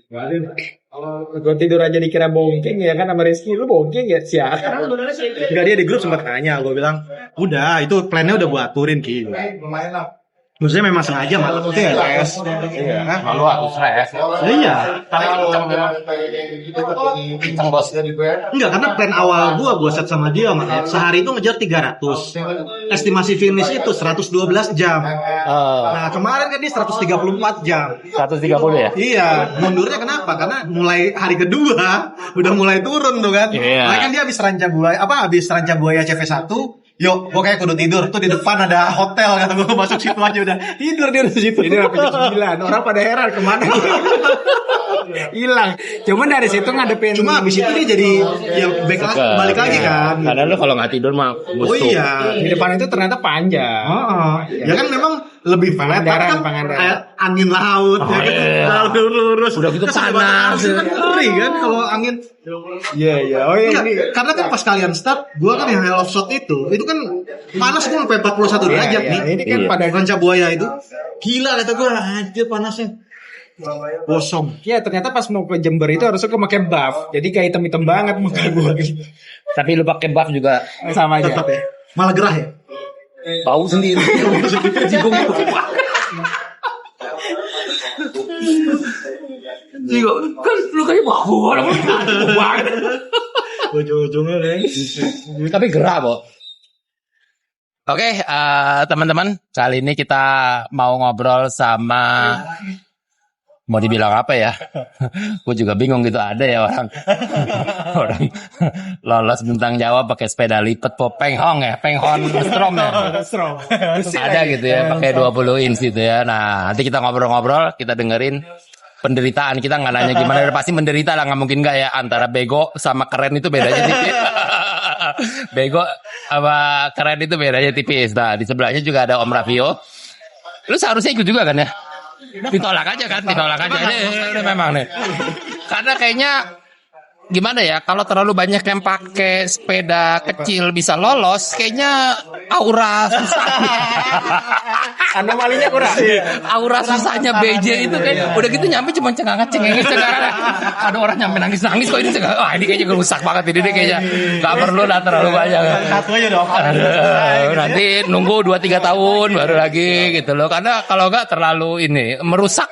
Kalau gue tidur aja dikira bongking ya kan sama Rizky, lu bongking ya siapa? Enggak, dia di grup sempat nanya, gue bilang udah itu plannya udah gue aturin Ki. Maksudnya memang sengaja malam itu ya tes. Iya. Lalu aku stres. Iya. Kenceng bos. Enggak, karena plan awal gue set sama dia sehari itu ngejar 300. Estimasi finish itu 112 jam. Nah, kemarin kan dia 134 jam. 130 ya? Iya, mundurnya kenapa? Karena mulai hari kedua udah mulai turun tuh kan. Iya. Makanya kan dia habis ranca buaya CV1. Yuk, gue kayak kudu tidur. Tuh di depan ada hotel, kata gue masuk situ aja udah tidur dia di situ. Ini sampai jam 9. Orang pada heran kemana hilang. Cuman dari situ ngadepin. Cuma abis itu dia jadi ya balik lagi kan. Karena lu kalau nggak tidur mah busuk. Oh iya, Di depan itu ternyata panjang. Ya kan memang lebih flat, tapi kan kayak angin laut ya kan. Lalu lurus. Udah gitu Terus panas. kan ngeri kan kalau angin. Iya. Oh iya. Enggak, karena kan pas kalian start, gua kan yang hell of shot itu kan panas gua sampai 41 derajat nih. Ini kan pada ranca buaya itu. Gila kata gua, anjir panasnya. Kosong. ya ternyata pas mau ke Jember itu harusnya gue pakai buff. Jadi kayak hitam-hitam banget muka gue. Tapi lu pakai buff juga Sama aja. Tetap ya. Malah gerah ya. bau sendiri. Jibung itu. Jigo kan lu kayak bau banget. Ujung-ujungnya deh. Tapi gerah, Bo. Oke, teman-teman, kali ini kita mau ngobrol sama mau dibilang apa ya? Gue juga bingung gitu, ada ya orang lolos bintang Jawa pakai sepeda lipat penghong ya, penghon strom ya. Ada gitu ya, pakai 20 inch gitu ya. Nah, nanti kita ngobrol-ngobrol, kita dengerin penderitaan kita, nggak nanya gimana, pasti menderita lah, nggak mungkin nggak ya. Antara bego sama keren itu bedanya tipis. Bego sama keren itu bedanya tipis. Nah, di sebelahnya juga ada Om Raffio. Lu seharusnya ikut juga kan ya? Ditolak aja kan, ditolak aja. Ini memang nih. Karena kayaknya gimana ya, kalau terlalu banyak yang pakai sepeda kecil bisa lolos, kayaknya aura susah. Anomalinya kurang. Aura susahnya BJ itu kayak udah gitu nyampe cuma cengenges. Ada orang nyampe nangis kok ini cengang. Wah, ini kayaknya rusak banget ini kayaknya. Gak perlu lah terlalu banyak. Satu aja dong. Nanti nunggu 2-3 tahun baru lagi gitu loh. Karena kalau enggak terlalu ini merusak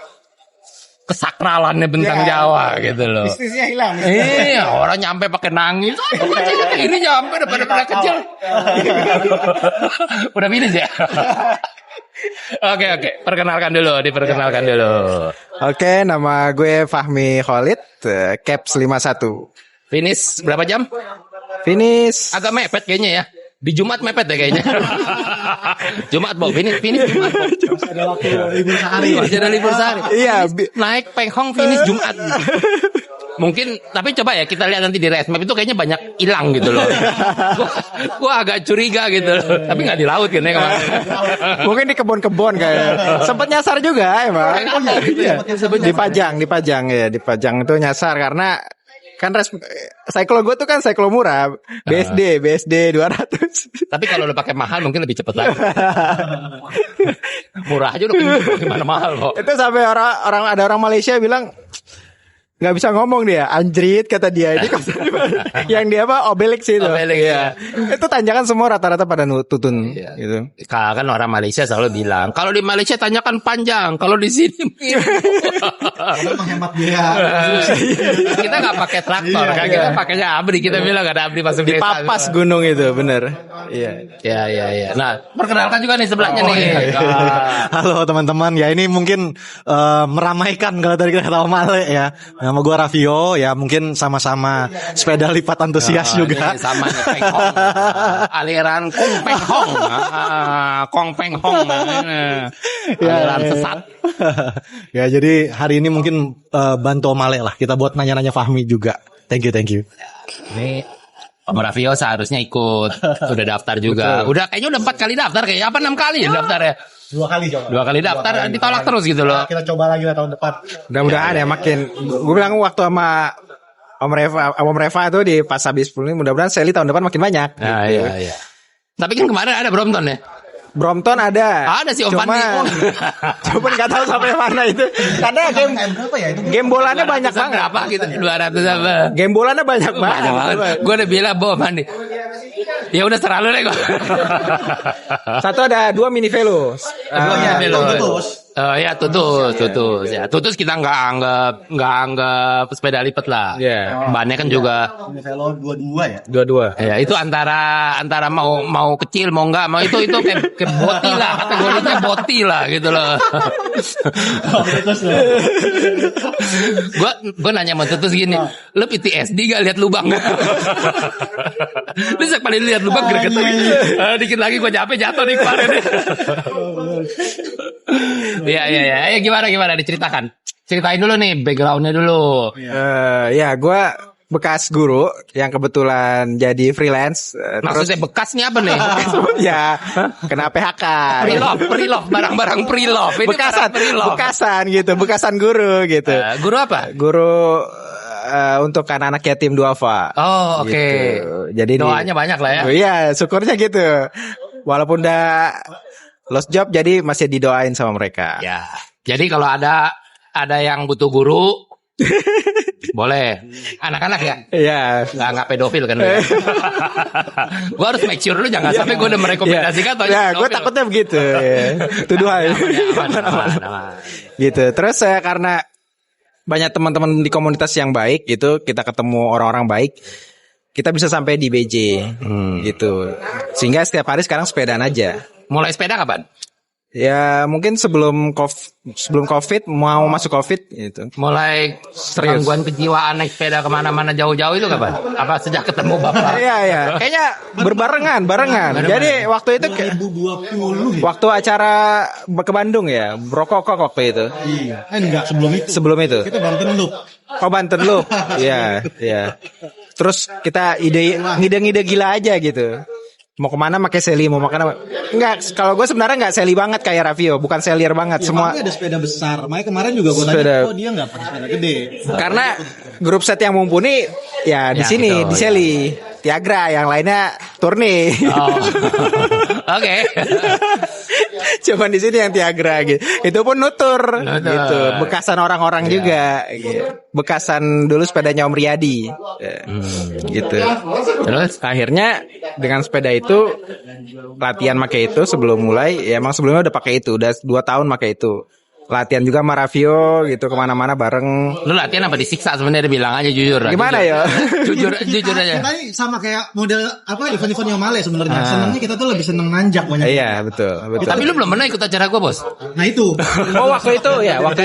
kesakralannya bentang Jawa gitu loh. Bisnisnya hilang. Iya, orang nyampe pakai nangis. Ini nyampe daripada kecil. Udah finish ya. Oke, diperkenalkan dulu. Oke, nama gue Fahmi Khalid, Caps 51. Finish berapa jam? Finish Agak mepet kayaknya ya. Di Jumat mepet ya kayaknya. Jumat, Bob. Finish Jumat. Ada waktu libur sehari. Masih ada libur sehari. Iya, Naik penghong finish Jumat. Mungkin, tapi coba ya kita lihat nanti di race map itu kayaknya banyak hilang gitu loh. Gua agak curiga gitu loh. Tapi nggak di laut kan ya kemarin. mungkin di kebun-kebun kayak. Sempat nyasar juga emang. Iya. Dipajang itu nyasar karena kan cyclo gue tuh kan cyclo murah, BSD 200. Tapi kalau lo pakai mahal mungkin lebih cepet lagi. Murah aja udah gimana mahal kok. Itu sampai ada orang Malaysia bilang nggak bisa ngomong dia, anjrit kata dia. Ini yang dia apa Obelix itu. Obelix, ya. Itu tanjakan semua rata-rata pada tutun gitu. Kan orang Malaysia selalu bilang, kalau di Malaysia tanjakan panjang, kalau di sini Menghemat biaya. kita nggak pakai traktor, kan kita pakainya abri. Kita bilang nggak ada abri masuk di papas gunung itu, bener. Iya. Ya. Nah, perkenalkan juga nih sebelahnya nih. Halo teman-teman, ya ini mungkin meramaikan kalau tadi kita ketawa Male ya. Nama gue Raffio, ya mungkin sama-sama sepeda lipat antusias juga. Sama penghong. Aliran Kong penghong. Aliran sesat. Ya jadi hari ini mungkin bantu Male lah. Kita buat nanya-nanya Fahmi juga. Thank you. Ini Om Raffio seharusnya ikut. Udah daftar juga. Betul. Udah kayaknya udah 4 kali daftar kayaknya. Apa 6 kali ya daftar ya? 2 kali coba. 2 kali daftar ditolak terus gitu loh. Kita coba lagi lah tahun depan. Mudah-mudahan ya makin. Gue bilang waktu sama Om Reva itu di pas habis 10 ini, mudah-mudahan Sally tahun depan makin banyak. Nah, iya. Tapi kan kemarin ada Brompton ya. Brompton ada. Ada sih Om Fandi. Cuman nggak tahu sampai mana itu. Karena berapa ya itu? game bolanya banyak banget. Berapa gitu? 200 apa? Game bolanya banyak banget. Gue udah bilang Om Fandi. Ya udah terlalu deh gue. Satu ada 2 mini velo. Tutus. Ya tutus ya. Tutus kita nggak anggap sepeda lipat lah. Iya. Bannya kan juga Velo 22 ya. 22. ya itu antara mau kecil mau enggak mau itu kayak boti lah, kategorinya boti lah gitu loh. Gua nanya sama Tutus gini, lu PTSD gak lihat lubang? Lu sekali lihat lubang greget lagi. Dikit lagi gua jatuh nih kemarin. Iya. Gimana diceritakan? Ceritain dulu nih backgroundnya dulu. Ya, gue bekas guru yang kebetulan jadi freelance. Maksudnya bekas nih apa nih? Ya, kena PHK. Pre-love, barang-barang pre-love. Ini Bekasan gitu, bekasan guru gitu. Guru apa? Guru untuk anak-anak yatim duafa. Oh, oke. Gitu. Jadi doanya banyak lah ya. Iya, syukurnya gitu. Walaupun udah lost job, jadi masih didoain sama mereka. Ya. Jadi kalau ada yang butuh guru, boleh. Anak-anak ya? Iya. Nggak pedofil kan? Gue harus make sure lu jangan sampai gue udah merekomendasikan. Ya, gue takutnya begitu. Tuduhan. Aman. Gitu. Terus karena banyak teman-teman di komunitas yang baik gitu, kita ketemu orang-orang baik, kita bisa sampai di BJ gitu. Sehingga setiap hari sekarang sepedaan aja. Mulai sepeda kapan? Ya mungkin sebelum COVID, mau masuk COVID gitu. Mulai gangguan kejiwaan naik sepeda kemana-mana jauh-jauh itu kapan? Apa sejak ketemu bapak? Iya. Kayaknya barengan. Jadi waktu itu 2020. waktu acara ke Bandung ya, Brokokok waktu itu. Iya. Enggak, sebelum itu. Kita Banten Loop. Oh, Banten Loop. Iya. Terus kita ngide-ngide gila aja gitu. Mau kemana pakai seli, mau makan apa? Enggak, kalau gue sebenarnya enggak seli banget kayak Raffio, bukan selier banget. Ya, semua ada sepeda besar. Makanya kemarin juga gue tanya, kok dia nggak pakai sepeda gede? Karena grup set yang mumpuni ya di sini, gitu, di Seli, Tiagra, yang lainnya Turni. Oh. Oke. Cuman di sini yang Tiagra gitu. Itu pun nutur. Gitu. Bekasan orang-orang juga. Gitu. Bekasan dulu sepedanya Om Riyadi. Gitu. Terus akhirnya dengan sepeda itu latihan pakai itu sebelum mulai. Ya emang sebelumnya udah pakai itu. Udah 2 tahun pakai itu. Latihan juga sama Raffio gitu, kemana-mana bareng. Lu latihan apa disiksa sebenarnya, bilang aja jujur. Gimana ya? Jujur aja. Kita ini sama kayak model apa event-event yang Male sebenarnya. Senangnya kita tuh lebih seneng nanjak banyak. Iya, betul. Tapi lu belum pernah ikut acara gua, Bos. Nah itu. Oh, waktu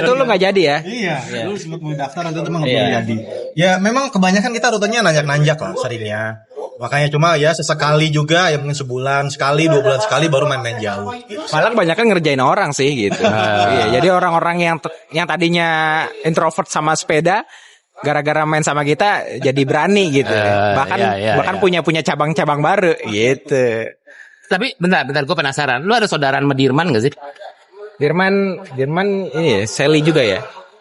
itu lu nggak jadi ya? Iya. Lu sempat mau daftar nanti emang nggak boleh jadi. Ya memang kebanyakan kita rutenya nanjak-nanjak lah seringnya. Makanya cuma ya sesekali juga, ya mungkin sebulan sekali, 2 bulan sekali baru main-main jauh. Malah kebanyakan ngerjain orang sih gitu. Iya, jadi orang-orang yang tadinya introvert sama sepeda, gara-gara main sama kita jadi berani gitu. Bahkan punya cabang-cabang baru gitu. Tapi bentar gue penasaran. Lu ada saudaraan sama Dirman gak sih? Dirman ini ya, Sally juga ya?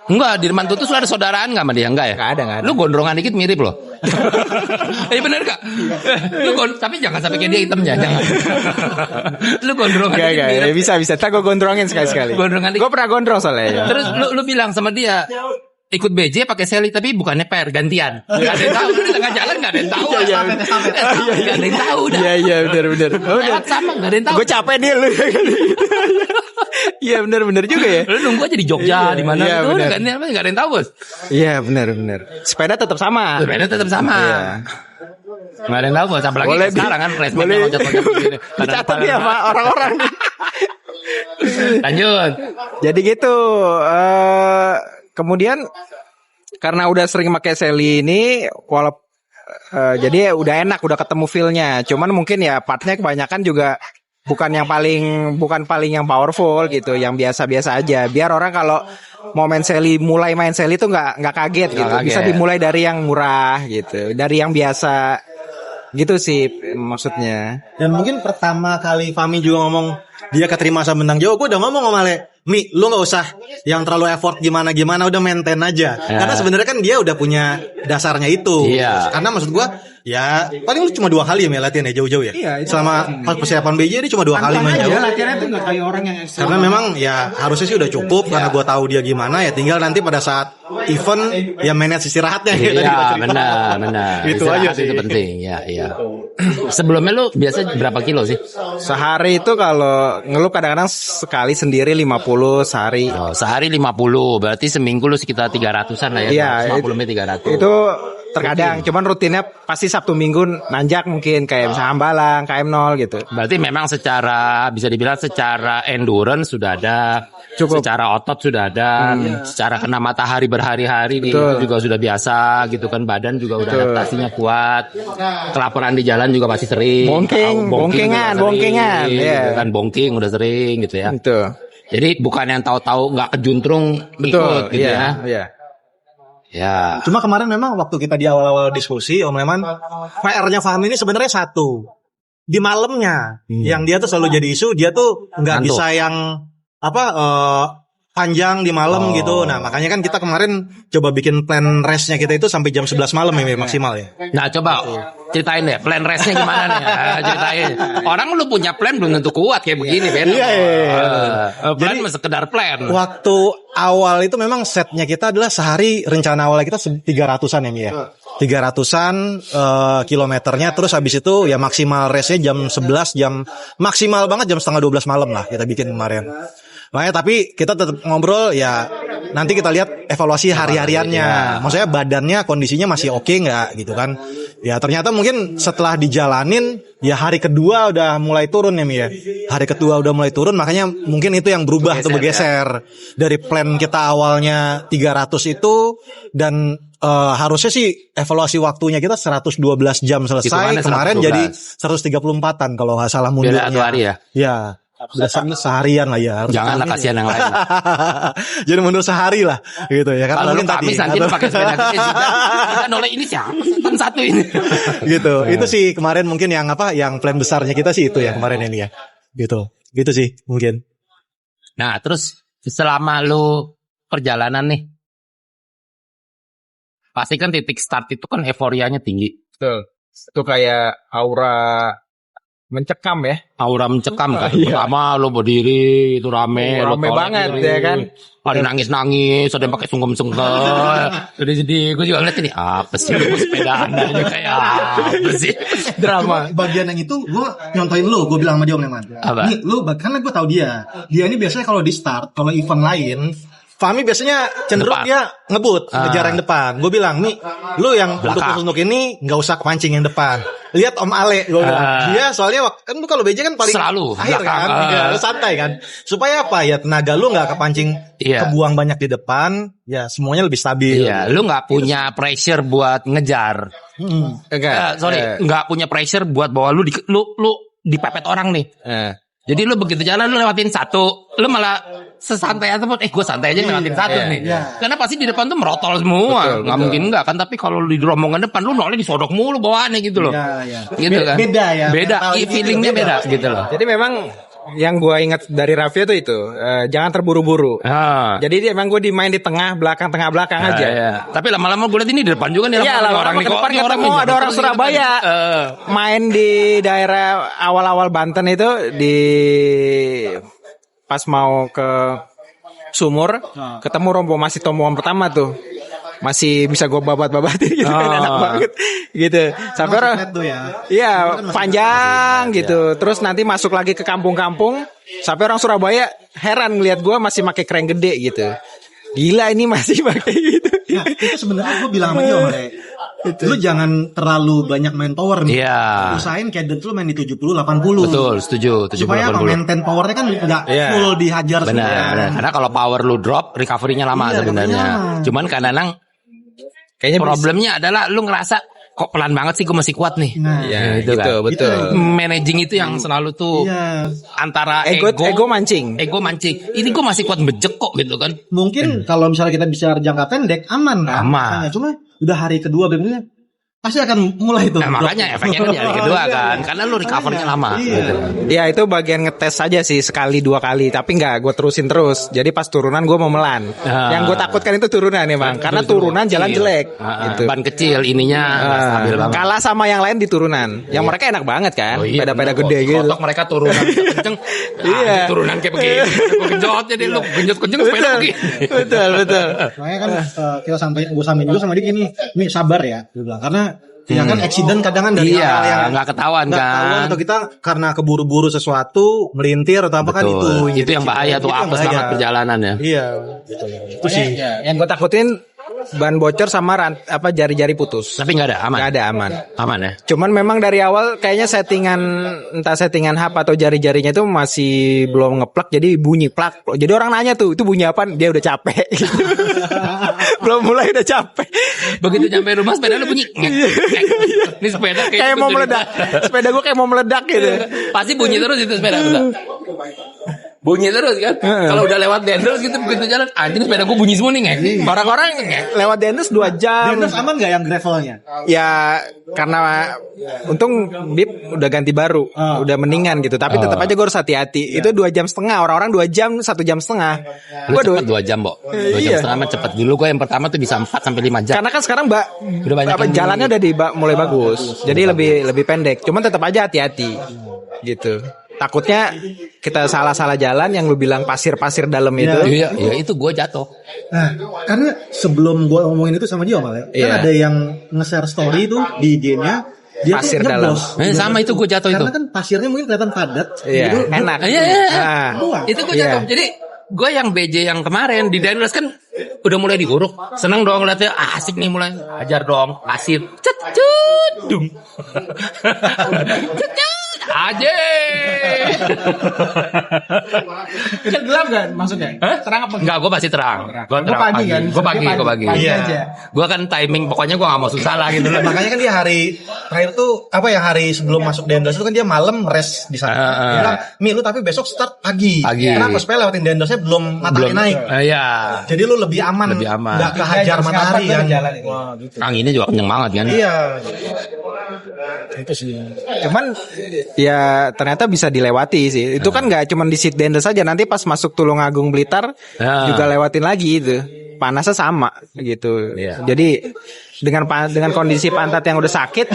Enggak, Dirman Tutus lu ada saudaraan gak sama dia? Enggak ya? Enggak ada. Lu gondrongan dikit mirip loh. Iya bener gak? Tapi jangan sampai kayak dia hitamnya, jangan. Lu gondrongan dikit mirip. Bisa. Ntar gue gondrongin sekali-sekali. Gue pernah gondrong soalnya. Terus lu bilang sama dia, ikut BJ pakai seli tapi bukannya pair, gantian. Gak ada yang tahu, lu di tengah jalan gak ada yang tahu. Gak ada yang tahu dah. Iya bener. Lewat sama gak ada yang tahu. Gue capek nih lu. Iya bener juga ya. Lu nunggu aja di Jogja di mana itu gak ada yang tahu, Bos. Iya bener. Sepeda tetap sama. Iya. Gak ada yang tahu, Bos. Apalagi sekarang kan resmennya loncat-loncat begini. Dicatat ya sama orang-orang. Lanjut. Jadi gitu. Kemudian karena udah sering pakai seli ini, jadi udah enak, udah ketemu feel-nya. Cuman mungkin ya partnya kebanyakan juga bukan paling yang powerful gitu, yang biasa-biasa aja. Biar orang kalau mau mulai main seli tuh nggak kaget gitu. Bisa dimulai dari yang murah gitu, dari yang biasa gitu sih maksudnya. Dan mungkin pertama kali Fami juga ngomong dia keterima sama Bentang Jawa, gue udah ngomong sama Ale, Mi, lu nggak usah yang terlalu effort gimana, udah maintain aja. Karena sebenarnya kan dia udah punya dasarnya itu. Iya. Karena maksud gue, Ya, paling lu cuma 2 kali ya latihan ya jauh-jauh ya. Iya, itu selama pas persiapan BJ ini cuma 2 kali main jauh. Latihannya tuh nggak kayak orang yang Karena memang ya harusnya sih udah cukup karena gua tahu dia gimana ya, tinggal nanti pada saat event ya manage istirahatnya ya, tadi kita cerita. benar. Itu Istirahat aja sih. itu penting. Ya. Sebelumnya lu biasa berapa kilo sih? sehari itu kalau ngeluh kadang-kadang sekali sendiri 50 sehari. Oh, sehari 50, berarti seminggu lu sekitar 300-an lah ya. Iya, 50 300. Itu terkadang, cuman rutinnya pasti Sabtu Minggu nanjak mungkin kayak misalnya Hambalang, KM0 gitu. Berarti memang secara bisa dibilang secara endurance sudah ada, Cukup. secara otot sudah ada, secara kena matahari berhari-hari itu juga sudah biasa gitu kan, badan juga udah adaptasinya kuat. Kelaparan di jalan juga masih sering. Bonkengan, gitu kan, bongking udah sering gitu ya. Itu. Jadi bukan yang tahu-tahu nggak kejuntrung ikut gitu ya. Iya. Ya. Cuma kemarin memang waktu kita di awal-awal diskusi Om Leman, PR-nya Fahmi ini sebenarnya satu. Di malamnya yang dia tuh selalu jadi isu, dia tuh nggak Ngantuk. bisa yang panjang di malam gitu. Nah, makanya kan kita kemarin coba bikin plan restnya kita itu sampai jam 11 malam ya maksimal ya. Nah coba ceritain deh plan race-nya gimana nih. Ceritain. Orang lu punya plan belum tentu kuat kayak begini Ben. Iya. Plan mah sekedar plan. Waktu awal itu memang setnya kita adalah sehari, rencana awalnya kita 300-an ya Mi ya. 300-an kilometernya, terus habis itu ya maksimal race-nya jam 11, jam maksimal banget jam setengah 12 malam lah kita bikin kemarin. Makanya tapi kita tetap ngobrol ya, nanti kita lihat evaluasi hari-hariannya. Maksudnya badannya kondisinya masih oke nggak gitu kan. Ya ternyata mungkin setelah dijalanin ya hari kedua udah mulai turun ya Mi ya. Hari kedua udah mulai turun, makanya mungkin itu yang berubah atau bergeser. Dari plan kita awalnya 300 itu dan harusnya sih evaluasi waktunya kita 112 jam selesai. Hitungannya Kemarin 112. jadi 134-an kalau nggak salah mundurnya. Beda 2 hari ya? Ya. Udah seharian lah ya. Janganlah kasihan yang lain. Jadi mundur sehari lah gitu ya kan. Kalau lu Mungkin tadi Kamis nanti lu pakai sepeda gede kita noleh ini siapa? Kan satu ini. gitu. Itu sih kemarin mungkin yang yang plan besarnya kita sih itu ya kemarin ini ya. Gitu sih mungkin. Nah, terus selama lu perjalanan nih, pasti kan titik start itu kan euforianya tinggi. Betul. Itu kayak aura mencekam ya. Aura mencekam kan. Pertama lu berdiri itu rame, lu Rame tolak banget diri. ya kan. Ada nangis-nangis, ada yang pakai sungkem-sungkem. Sedih-sedih. Gue juga ngeliat ini apa sih lu sepedaan aja kayak apa sih? Drama. Bagian yang itu gue nyontoin lu, gue bilang sama dia Om Leman. Apa? Nih lu karena gue tahu dia. Dia ini biasanya kalau di start, kalau event lain, Fahmi biasanya cenderung Depan. dia ngebut, ngejar yang depan. Gue bilang, nih, lu yang Belakang. untuk ini nggak usah kepancing yang depan. Lihat Om Ale, gue bilang. Dia soalnya kan lu kalau BJ kan paling Selalu akhir belakang. kan, ya, lu santai kan. Supaya apa ya, tenaga lu nggak kepancing, Iya. kebuang banyak di depan, ya semuanya lebih stabil. Iya, lu nggak punya pressure buat ngejar. Nggak punya pressure buat bahwa lu dipepet orang nih. Jadi lu begitu jalan lu lewatin satu, lu malah sesantai ataupun gue santai aja lewatin satu nih. Karena pasti di depan tuh merotol semua. Nggak mungkin enggak kan, tapi kalau di rombongan depan lu nolnya disodok mulu bawaannya gitu loh. Gitu kan. Beda ya. Beda, feelingnya beda gitu loh. Jadi memang yang gue ingat dari Raffi itu jangan terburu-buru. Jadi emang gue dimain di tengah belakang aja. Iya. Tapi lama-lama gue lihat ini di depan juga nih. Iya, lama-lama ke depan ketemu ada orang Surabaya main di daerah awal-awal Banten itu di pas mau ke sumur ketemu rombongan pertama tuh. Masih bisa gue babat-babatin gitu kan, enak banget gitu. Sampai orang iya panjang gitu. Terus nanti masuk lagi ke kampung-kampung. Sampai orang Surabaya heran ngeliat gue masih pakai kren gede gitu. Gila ini masih pakai gitu. Nah, itu sebenarnya gue bilang sama dia Om Le. Lu jangan terlalu banyak main power nih. Iya. Usahain cadence lu main di 70-80. Betul, setuju. 70, Supaya 80. maintain powernya kan nggak full dihajar semua. Benar. Karena kalau power lu drop, recovery-nya lama sebenarnya. Cuman kadang-kadang kayaknya problemnya adalah lu ngerasa kok pelan banget sih, gue masih kuat nih. Gitu kan. Betul. Managing itu yang selalu tuh antara ego mancing. Ini gue masih kuat bejek kok gitu kan. Mungkin kalau misalnya kita bicara jangka pendek aman kan? Aman. Cuma udah hari kedua berikutnya pasti akan mulai tuh. Nah, makanya efeknya kan di hari kedua kan, karena lu recovernya lama. Gitu. Ya itu bagian ngetes aja sih, sekali 2 kali, tapi nggak gue terusin terus. Jadi pas turunan gue mau melan. Yang gue takutkan itu turunan ya bang, karena turunan jalan jelek. Gitu. Ban kecil ininya nggak stabil banget. Kalah sama yang lain di turunan. Yang mereka enak banget kan, sepeda-sepeda gede gitu. Kotok mereka turunan kenceng. Turunan kayak begini. Genjot jadi lu genjot-genjot sepeda begini. Betul. Makanya kan kita gue sampein juga sama dia gini, ini sabar ya, dia bilang, karena ya kan accident kadang kan dari hal yang nggak ketahuan kan, atau kita karena keburu-buru sesuatu melintir atau apa. Betul. Kan itu yang bahaya tuh, apes banget perjalanan ya. Iya, itu sih yang gue takutin ban bocor sama jari-jari putus. Tapi nggak ada, aman. Nggak ada, aman Ya. Cuman memang dari awal kayaknya entah settingan hub atau jari-jarinya itu masih belum ngeplak, jadi bunyi plak. Jadi orang nanya tuh, itu bunyi apa? Dia udah capek. Belum mulai udah capek. Begitu nyampe rumah sepeda lu bunyi. Ini sepeda Kayak mau meledak. Sepeda gue kayak mau meledak gitu. Pasti bunyi terus itu sepeda. Bunyi terus kan. Kalau udah lewat Dendels gitu begitu jalan, anjing sepeda gue bunyi semua nih ngek. Orang-orang lewat Dendels 2 jam. Dendels aman nggak yang gravelnya? Ya karena untung bib udah ganti baru, udah mendingan gitu. Tapi tetap aja gue harus hati-hati. Itu 2,5 jam. Orang-orang 2 jam, 1,5 jam. Lu cepet 2 jam, Bo. 2 jam setengah mah cepet. Dulu gue yang pertama tuh bisa 4 sampai 5 jam. Karena kan sekarang udah banyak jalannya udah mulai bagus. Jadi lebih pendek. Cuman tetap aja hati-hati. Gitu. Takutnya kita salah-salah jalan yang lu bilang pasir-pasir dalam itu. Iya, itu gue jatuh. Nah, karena sebelum gue ngomongin itu sama dia malah, kan ada yang nge-share story itu di IG-nya, dia pasir tuh dalam. Sama itu gue jatuh itu. Karena kan pasirnya mungkin kelihatan padat. Iya, enak. Iya. Itu gue jatuh. Iya. Jadi gue yang BJ yang kemarin di Dendels kan udah mulai diuruk. Seneng dong ngeliatnya, asik nih mulai. Ajar dong, pasir. Cut, dung. Aja. Kan gelap kan maksudnya? Terang apa? Enggak, gue masih terang. Gue terang pagi kan? Gue pagi. Pagi aja. Gue kan timing, pokoknya gue gak mau susah lah gitu. Makanya kan dia hari terakhir tuh hari sebelum masuk Dendels itu kan dia malam rest di sana. Dia bilang, "Mi, lu tapi besok start pagi." Kenapa? Supaya lewatin Dendelsnya belum matahari naik. Iya. Jadi lu lebih aman. Enggak kehajar matahari kan. Wah, gitu. Anginnya juga kenceng banget kan. Iya. Itu sih. Cuman ya ternyata bisa dilewati sih. Itu kan nggak cuma di Sit Dendels saja. Nanti pas masuk Tulungagung Blitar juga lewatin lagi itu. Panasnya sama gitu. Jadi dengan kondisi pantat yang udah sakit.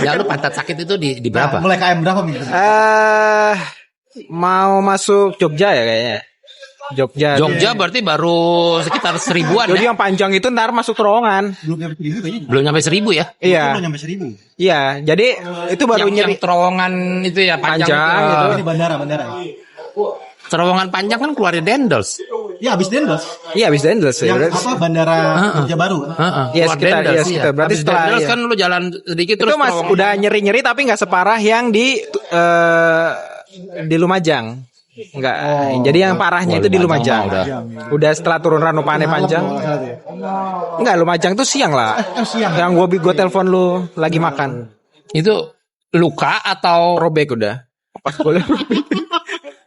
Ya lu pantat sakit itu di berapa? Mulai KM berapa nih? Mau masuk Jogja ya kayaknya. Jogja berarti baru sekitar 1000-an. Jadi yang panjang itu ntar masuk terowongan. Belum nyampe 1000 ya? Iya. Belum nyampe 1000. Iya, jadi itu baru yang terowongan itu ya panjang gitu. Ini bandara. Terowongan panjang kan keluar dari Dendels. Ya habis Dendels. Iya, habis Dendels. Yang apa bandara Jogja Baru. Iya, sekitar. Berarti setelah Dendels kan lu jalan sedikit itu terus mas udah nyeri-nyeri tapi nggak separah yang di Lumajang. Enggak. Jadi yang parahnya itu di Lumajang. Udah setelah turun Ranupane panjang. Enggak, Lumajang tuh siang lah. Yang gue telepon lu lagi makan. Itu luka atau robek udah. Pas kulit robek.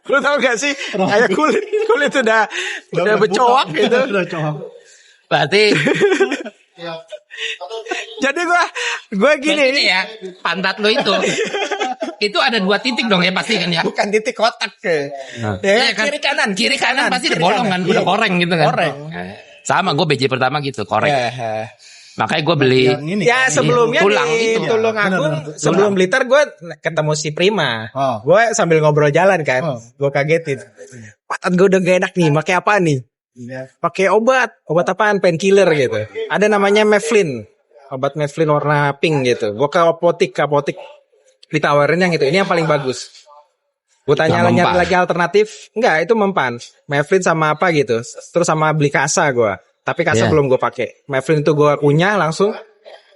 Lu tau gak sih? Kayak kulit udah bercoak gitu. Berarti jadi gue gini ya, pantat lo itu ada 2 titik dong ya pasti kan ya. Bukan titik kotak ke. Ya, kan? Kiri kanan pasti ada bolong kan, udah koreng gitu kan. Koreng. Sama gue BJ pertama gitu, koreng. Makanya gue beli. Ya sebelumnya tulang di itu. Tulungagung sebelum Blitar gue ketemu si Prima. Gue sambil ngobrol jalan kan. Gue kagetin. Pantat gue udah gak enak nih. Pakai apa nih? Pakai obat apaan? Painkiller gitu. Ada namanya Meflin. Obat Meflin warna pink gitu. Gue ke apotik ditawarin yang itu. Ini yang paling bagus. Gue tanya nyari lagi alternatif. Enggak, itu mempan. Meflin sama apa gitu. Terus sama beli kasa gue. Tapi kasa belum gue pakai. Meflin itu gue kunyah langsung.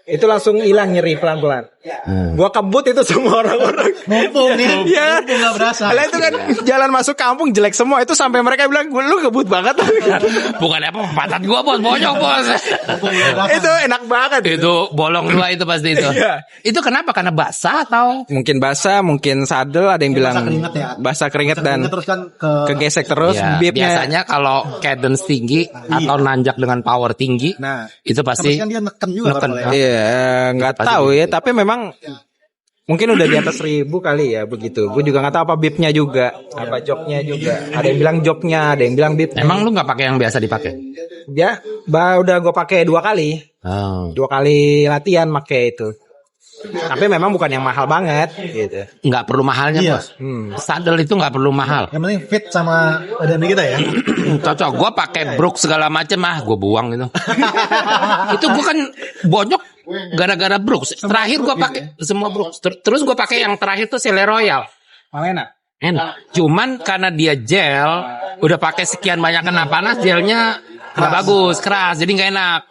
Itu langsung hilang nyeri pelan-pelan. Gua kebut itu semua orang-orang. Mumpung nih. Iya. Mumpung gak berasa. Lah itu kan jalan masuk kampung jelek semua. Itu sampai mereka bilang, lu kebut banget. Bukan apa, pantat gua bos, bonyok bos. Itu enak banget. Itu bolong 2 itu pasti itu. Iya. Itu kenapa? Karena basah atau? Mungkin basah, mungkin sadel. Ada yang bilang basah keringet dan terus kan kegesek terus. Ya, Bibnya. biasanya kalau cadence tinggi atau nanjak dengan power tinggi, Nah, itu pasti kan dia neken juga. Iya. nggak tahu ya, tapi memang mungkin udah di atas 1.000 kali ya begitu. Gue juga nggak tahu apa bibnya juga, apa joknya juga. Ada yang bilang joknya, ada yang bilang bibnya. Emang lu nggak pakai yang biasa dipakai? Ya, udah gue pakai 2 kali. Oh. 2 kali latihan pakai itu. Tapi memang bukan yang mahal banget gitu. Nggak perlu mahalnya, Iya. Bos. Saddle itu nggak perlu mahal. Yang penting fit sama badan kita ya. Cocok. Gue pakai brook segala macem gue buang itu. Itu gue kan bonyok gara-gara brook. Terakhir gue pakai semua brook. Terus gue pakai yang terakhir tuh Sele Royal. Enak. Enak. Cuman karena dia gel, udah pakai sekian banyak kena panas, gelnya nggak bagus, keras, jadi nggak enak.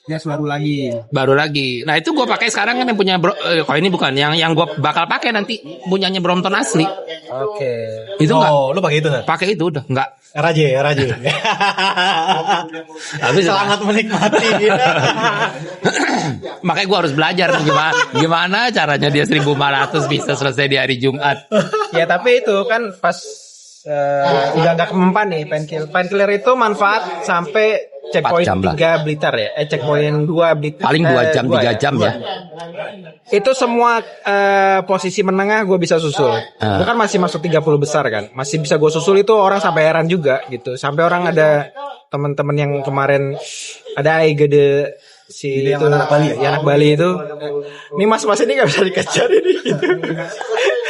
Jas baru lagi. Nah itu gue pakai sekarang kan yang punya kok ini bukan yang gue bakal pakai nanti punyanya Brompton asli. Oke. Itu nggak? Oh, lu pakai itu nggak? Pakai itu udah nggak. RAJ. Habis Selamat menikmati. Makanya gue harus belajar nih gimana caranya dia 1.500 bisa selesai di hari Jumat. Ya tapi itu kan pas udah nggak kemempan nih painkiller itu manfaat sampai checkpoint 4 jam lah. 3 Blitar ya. Checkpoint 2 Blitar. Paling 2 jam 3 jam ya. Itu semua posisi menengah gue bisa susul. Gue kan masih masuk 30 besar kan. Masih bisa gue susul itu orang sampai heran juga gitu. Sampai orang ada teman-teman yang kemarin ada gede si itu anak Bali itu. Ini mas-mas ini gak bisa dikejar ini gitu.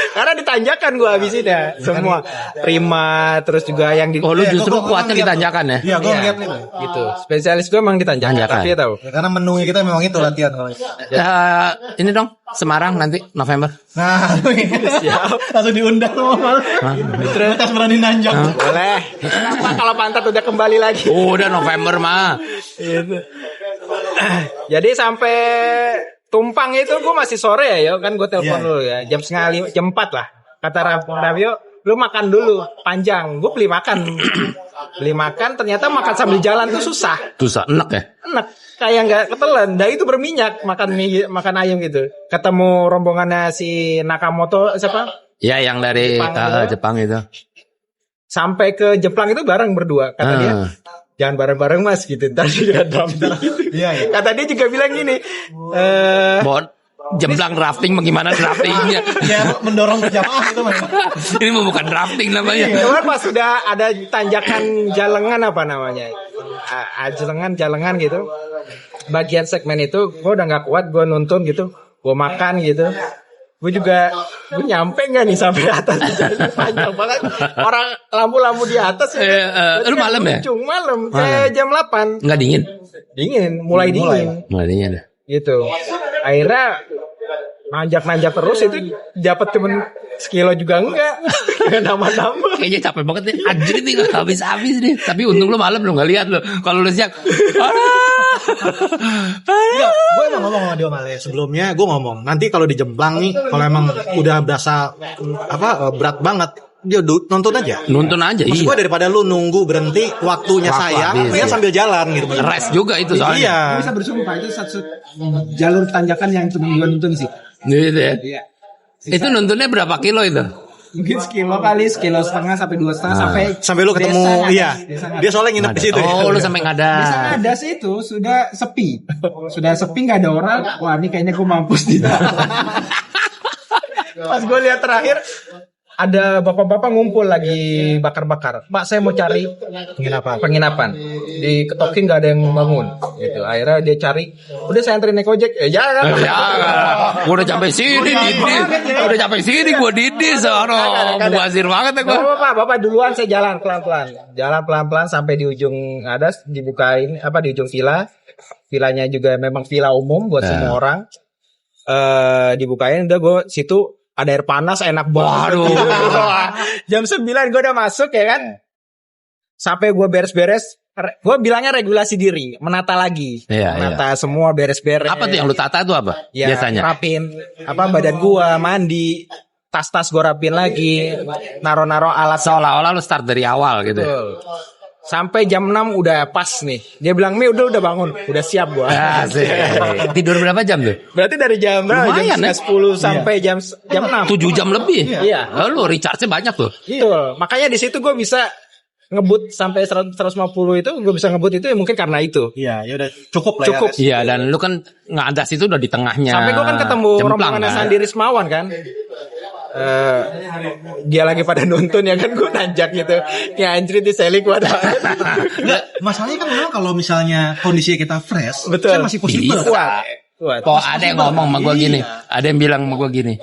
Karena ditanjakan gue habisin ya semua prima terus juga yang di Oh lu justru kuatnya ditanjakan ya? Iya, gue ngeliat itu. gitu. Spesialis gue emang ditanjakan. Tapi tahu. Ya, karena menunya kita memang itu latihan kalau. Ini dong Semarang nanti November. Nah, langsung diundang sama Terus berani nanjak. Boleh. Kenapa kalau pantat udah kembali lagi? Udah November mah. Jadi sampai Tumpang itu gue masih sore ya, yo kan gue telepon dulu ya, jam 4:30, jam 4 lah. Kata Ravio, lu makan dulu, panjang. Gue beli makan, ternyata makan sambil jalan tuh susah. Susah, enak ya? Enak, kayak nggak ketelan. Dan itu berminyak makan ayam gitu. Ketemu rombongannya si Nakamoto siapa? Ya yang dari Jepang itu. Sampai ke Jepang itu bareng berdua. Kata dia, jangan bareng-bareng mas gitu. Ntar juga drafting. Iya. Kata dia juga bilang gini. Jemplang drafting bagaimana draftingnya? Ya mendorong berjamaah itu mas. Ini bukan drafting namanya. Kemarin pas sudah ada tanjakan jalengan apa namanya? Jalengan gitu. Bagian segmen itu gue udah nggak kuat, gue nuntun gitu. Gue makan gitu. Gue nyampe nggak nih sampai atas? Panjang banget. Orang lampu-lampu di atas. Lu malam ya? Malam kayak jam 8. Nggak dingin? Dingin, mulai dingin. Mulai dingin ya. Gitu. Akhirnya nanjak terus itu dapat cuman sekilo juga enggak. Nama-nama. Kayaknya capek banget nih. Anjir nih habis-habis nih. Tapi untung lu malam lu nggak lihat lu. Kalau lu siang, Gue emang ngomong sama dia malah sebelumnya gue ngomong nanti kalau di Jemblang nih kalau emang udah berasa berat banget dia nonton aja. Maksud gue daripada lu nunggu berhenti waktunya sayang, dia sambil jalan gitu. Rest juga itu soalnya. Iya. Bisa bersumpah itu satu jalur tanjakan yang cuma gue nonton sih. Gitu ya. Iya. Itu nontonnya berapa kilo itu? Mungkin sekilo setengah sampai 2,5 sampai lu ketemu dia soalnya nginep di situ. Oh, lu sampai Desa Ngadas itu sudah sepi nggak ada orang. Wah ini kayaknya gue mampus di pas gue lihat terakhir ada bapak-bapak ngumpul lagi bakar-bakar. Pak saya mau cari penginapan. Diketokin nggak ada yang bangun. Gitu. Akhirnya dia cari. Udah saya anterin naik ojek. Jangan. Gue udah sampai sini gue didis. Mubazir banget ya gue. Bapak duluan saya jalan pelan-pelan sampai di ujung atas dibukain di ujung villa. Villanya juga memang villa umum buat semua orang. Dibukain udah gue situ. Ada air panas enak banget. Jam 9 gue udah masuk ya kan. Sampai gue beres-beres. Gue bilangnya regulasi diri. Menata lagi. Menata semua beres-beres. Apa tuh yang lu tata itu apa? Ya, biasanya rapin badan gue. Mandi. Tas-tas gue rapin lagi. Naro-naro alat. Seolah-olah lu start dari awal gitu. Betul. Sampai jam 6 udah pas nih. Dia bilang, Mi udah bangun. Udah siap gua. Tidur berapa jam tuh? Berarti dari jam lumayan, jam 10 sampai jam 6. 7 jam lebih. Iya. Lalu recharge-nya banyak tuh. Betul. Makanya di situ gue bisa ngebut sampai 150 itu gue bisa ngebut itu ya mungkin karena itu. Iya, ya udah cukup lah Cukup. ya. Iya, dan lu kan ngadas itu udah di tengahnya. Sampai gue kan ketemu Jemplang, rombongannya kan? Sandi Rismawan kan. Dia lagi pada nonton ya kan, gue nanjak gitu. Ya anjir di selik gue ada. Masalahnya kan memang kalau misalnya kondisi kita fresh, Betul. kan masih possible. Bisa. Kuat. Kok ada yang ngomong sama gue gini, ada yang bilang sama gue gini.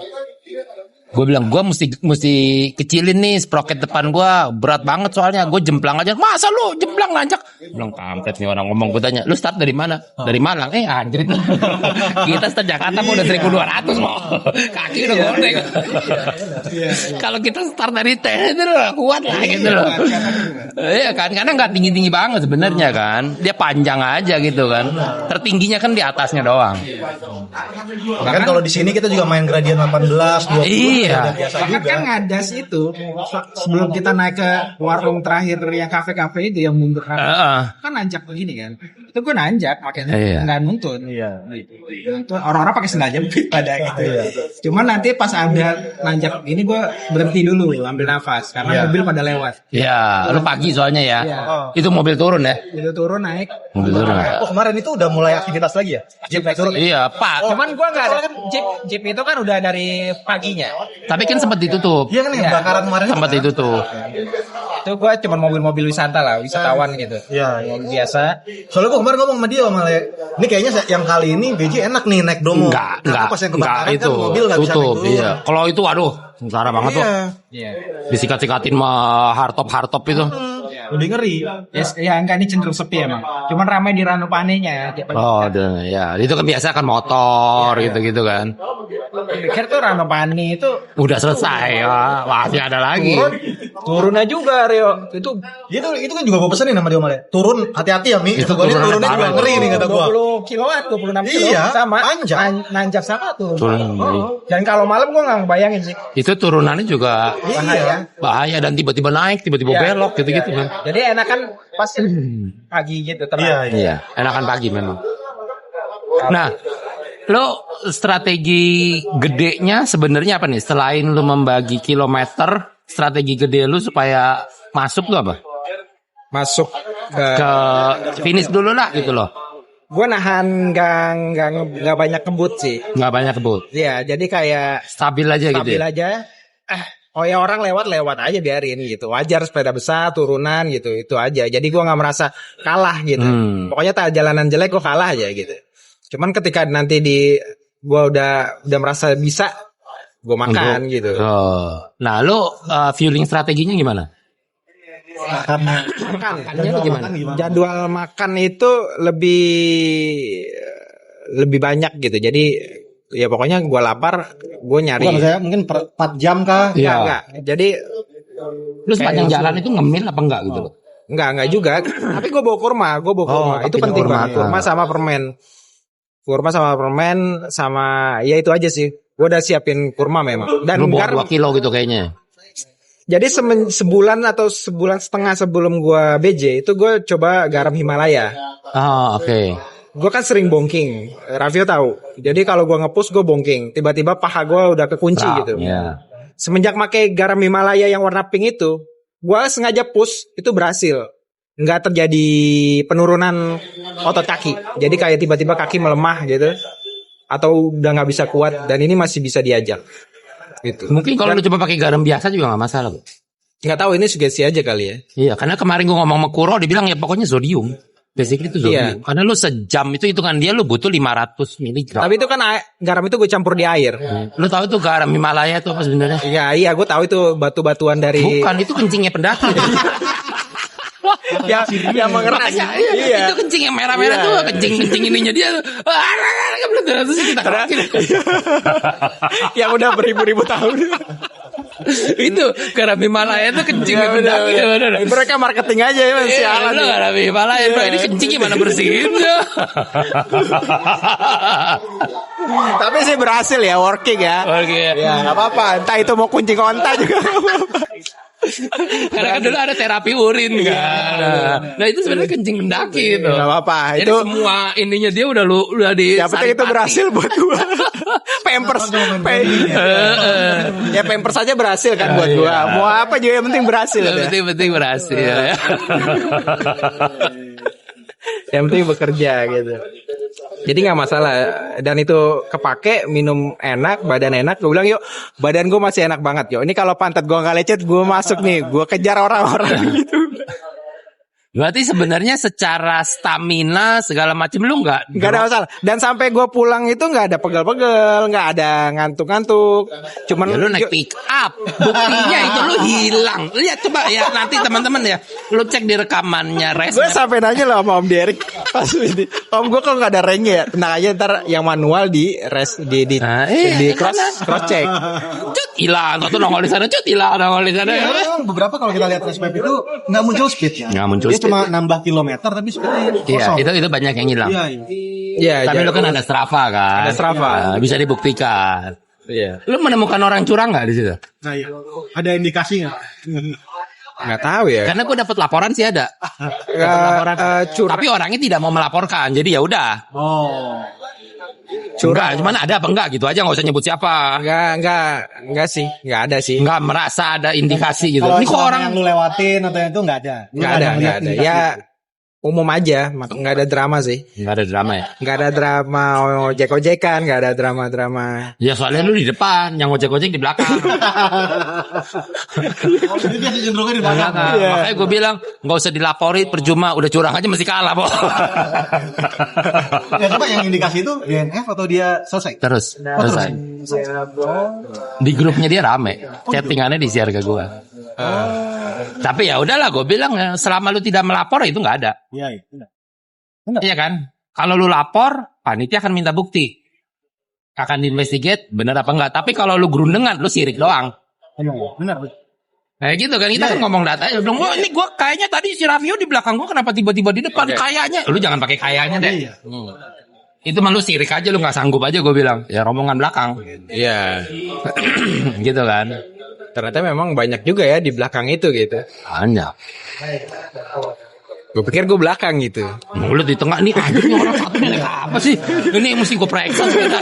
Gue bilang gue mesti kecilin nih sprocket depan gue, berat banget soalnya gue jemplang aja. Masa lu jemplang nanjak? Bilang kampret nih orang ngomong. Gue tanya, lu start dari mana? Dari Malang. Anjir itu. Kita start Jakarta mau udah 1.200 mau. Kaki udah gondeng. Kalau kita start dari teh itu udah kuat lah gitu loh. Iya kan, karena nggak tinggi-tinggi banget sebenarnya kan. Dia panjang aja gitu kan. Tertingginya kan di atasnya doang. Bahkan kalau di sini kita juga main gradien 18, 20. Iya. Bahkan kan ngadas itu sebelum kita naik ke warung terakhir yang kafe-kafe itu yang mundur kan nanjak begini kan. Itu gue nanjak makanya nggak nuntun. Iya. Nuntun. Orang-orang pakai sendal jepit pada gitu. Cuman nanti pas ada nanjak ini gue berhenti dulu ambil nafas karena mobil pada lewat. Iya, lu pagi soalnya ya. Iya. Itu mobil turun ya. Itu turun naik. Mobil turun. Oh kemarin itu udah mulai aktivitas lagi ya? Jeep naik turun. Iya, Pak. Cuman gue nggak ada jeep itu kan udah dari paginya. Tapi kan sempat ditutup. Iya kan ya, bakaran kemarin Sempat ditutup. Itu gue cuma mobil-mobil wisata lah, wisatawan gitu. Iya, Mobil biasa. Soalnya gue kemarin ngomong sama dia sama Le, ini kayaknya yang kali ini BJ enak nih naik Domo. Enggak, Karena pas yang kebakaran itu. kan mobil nggak bisa naik Tutup, turun. iya. Kalau itu waduh, sengsara banget tuh. Iya. Disikat-sikatin sama hardtop itu. Lebih ngeri. Ya enggak, ini cenderung sepi emang. Cuman ramai di Ranupane-nya ya. Oh, ya. Itu kan biasa kan motor gitu-gitu kan. Pikir tuh Ranupane itu Udah selesai ya. Masih ada lagi. turunnya juga Rio. Itu Itu kan juga gue pesenin sama dia sama Le. Turun hati-hati ya Mi. Itu Gua liat turunannya turunnya juga parah. ngeri nih kata gue. 20 kiloan, 26 kilo Iya, sama. panjang. Nanjak sama tuh. Turun. Dan kalau malam gua enggak ngebayangin sih. Itu turunannya juga Iya. bahaya dan tiba-tiba naik, tiba-tiba Iya. belok gitu-gitu kan. Jadi enakan pas pagi gitu Iya, terang. iya. Iya, enakan pagi memang. Nah, lo strategi gedenya sebenarnya apa nih? Selain lo membagi kilometer, strategi gede lo supaya masuk tuh apa? Masuk Ke finish dulu lah gitu loh. gue nahan nggak banyak kebut sih. Nggak banyak kebut. Iya, jadi kayak Stabil aja gitu stabil ya. aja. Oh ya orang lewat aja biarin gitu. Wajar sepeda besar turunan gitu, itu aja. Jadi gue nggak merasa kalah gitu. Pokoknya tak jalanan jelek gue kalah aja gitu. Cuman ketika nanti gue udah merasa bisa, gue makan gitu. Oh. Nah, lo fueling strateginya gimana? Makannya gimana? Jadwal makan itu lebih banyak gitu. Jadi ya pokoknya gue lapar, gue nyari. Bukan saya mungkin 4 jam kah? Iya. Enggak. Jadi Lo sepanjang jalan itu ngemil apa enggak gitu loh? enggak juga. Tapi gue bawa kurma. Itu pakai penting kurma. banget. Kurma sama permen. Sama ya itu aja sih. Gue udah siapin kurma memang. Dan Lo bawa garam. 2 kilo gitu kayaknya. Jadi sebulan atau sebulan setengah sebelum gue BJ itu gue coba garam Himalaya. Oh, oke. Gue kan sering bongking, Raffio tahu. Jadi kalau gue nge-push gue bongking, tiba-tiba paha gue udah kekunci gitu. Iya. Semenjak pakai garam Himalaya yang warna pink itu, gue sengaja push itu berhasil. Nggak terjadi penurunan otot kaki. Jadi kayak tiba-tiba kaki melemah gitu, atau udah nggak bisa kuat. Dan ini masih bisa diajak. Gitu. Mungkin kalau lu coba pakai garam biasa juga nggak masalah, Bu. Nggak tahu ini sugesti aja kali ya. Iya, karena kemarin gua ngomong sama Kuro, dia bilang ya pokoknya zodium. Basically itu zodium. Iya. Karena lu sejam itu hitungan dia lu butuh 500 mg. Tapi itu kan garam itu gue campur di air. Lu tahu itu garam Himalaya itu apa sebenarnya? Iya, gue tahu itu batu-batuan dari. Bukan, itu kencingnya pendaki. yang mengeras. Iya. Itu kencing yang merah-merah tuh, kencing ininya dia. Terus kita yang udah beribu-ribu tahun. itu garam Himalaya itu kencing yang pendaki. Mereka marketing aja ya, sialan. Lu garam Himalaya, Bro. Ini kencing gimana bersihin? Tapi sih berhasil ya, working ya. Oke. Ya nggak apa-apa. Entah itu mau kuncing onta juga nggak apa-apa. Karena kan dulu ada terapi urin kan. Nah itu sebenarnya kencing mendaki itu. Gak apa-apa. Jadi Itu semua ininya dia udah di. yang penting itu berhasil buat gua. Pampers. Ya Pampers saja berhasil kan buat gua. Mau apa juga yang penting berhasil. Yang penting berhasil. Yang penting bekerja gitu. Jadi nggak masalah. Dan itu kepake, minum enak, badan enak. Gue bilang yuk, badan gue masih enak banget yuk. Ini kalau pantat gue nggak lecet, gue masuk nih. Gue kejar orang-orang gitu. Berarti sebenarnya secara stamina segala macam lu nggak Nggak ada masalah. Dan sampai gue pulang itu nggak ada pegel-pegel, nggak ada ngantuk-ngantuk. Cuman ya, lu naik pick up, buktinya itu lu hilang. Lihat coba ya nanti teman-teman ya, lu cek di rekamannya res. Gue sampai nanya loh sama Om Derek pas ini. Om gue kalau nggak ada ranknya ya, tenang aja ntar yang manual di res di cross check. Cut hilang, atau nongol di sana, cut hilang, nongol di sana. Beberapa kalau kita lihat race map itu nggak muncul speednya. Nggak muncul Dia cuma nambah kilometer tapi speednya kosong. Iya, itu banyak yang hilang. Iya. Tapi lu kan ada Strava kan. Ada Strava. Nah, bisa dibuktikan. Iya. Lu menemukan orang curang nggak di situ? Nah, iya. Ada indikasi nggak? Nggak tahu ya. Karena gue dapat laporan sih ada. Tapi orangnya tidak mau melaporkan, jadi ya udah. Oh. Curang, cuman ada apa enggak gitu aja, nggak usah nyebut siapa. Enggak sih, enggak ada sih. Nggak merasa ada indikasi gitu. Kalau Ini kok orang yang lu lewatin atau yang itu nggak ada. Enggak ada. Ya umum aja, enggak ada drama sih. nggak ada drama ya? Enggak ada drama ojek-ojekan, enggak ada drama-drama. Ya soalnya lu di depan, yang ojek-ojek di belakang. Jadi dia cenderungnya di belakang. Makanya gue bilang nggak usah dilapori, percuma, udah curang aja mesti kalah, Bo. Ya coba yang indikasi itu DNF atau dia selesai? Terus. Di grupnya dia rame, chattingannya di-share ke gue. Tapi ya udahlah, gue bilang ya, selama lu tidak melapor itu nggak ada. Iya. Iya kan? Kalau lu lapor, panitia akan minta bukti. Akan diinvestigate, benar apa enggak. Tapi kalau lu gerundengan, lu sirik doang. Benar. Kayak gitu kan, kita kan ngomong datanya. Bilang, wah ini gue kayaknya tadi si Raffio di belakang gue, kenapa tiba-tiba di depan? Kayaknya. Lu jangan pakai kayaknya deh. Itu mah lu sirik aja, lu gak sanggup aja gue bilang. Ya rombongan belakang. Iya. Gitu kan. Ternyata memang banyak juga ya di belakang itu gitu. Banyak. Gue pikir gue belakang gitu. Mulut di tengah nih, anjing orang satu naik apa sih? Ini mesti gue periksa sepeda.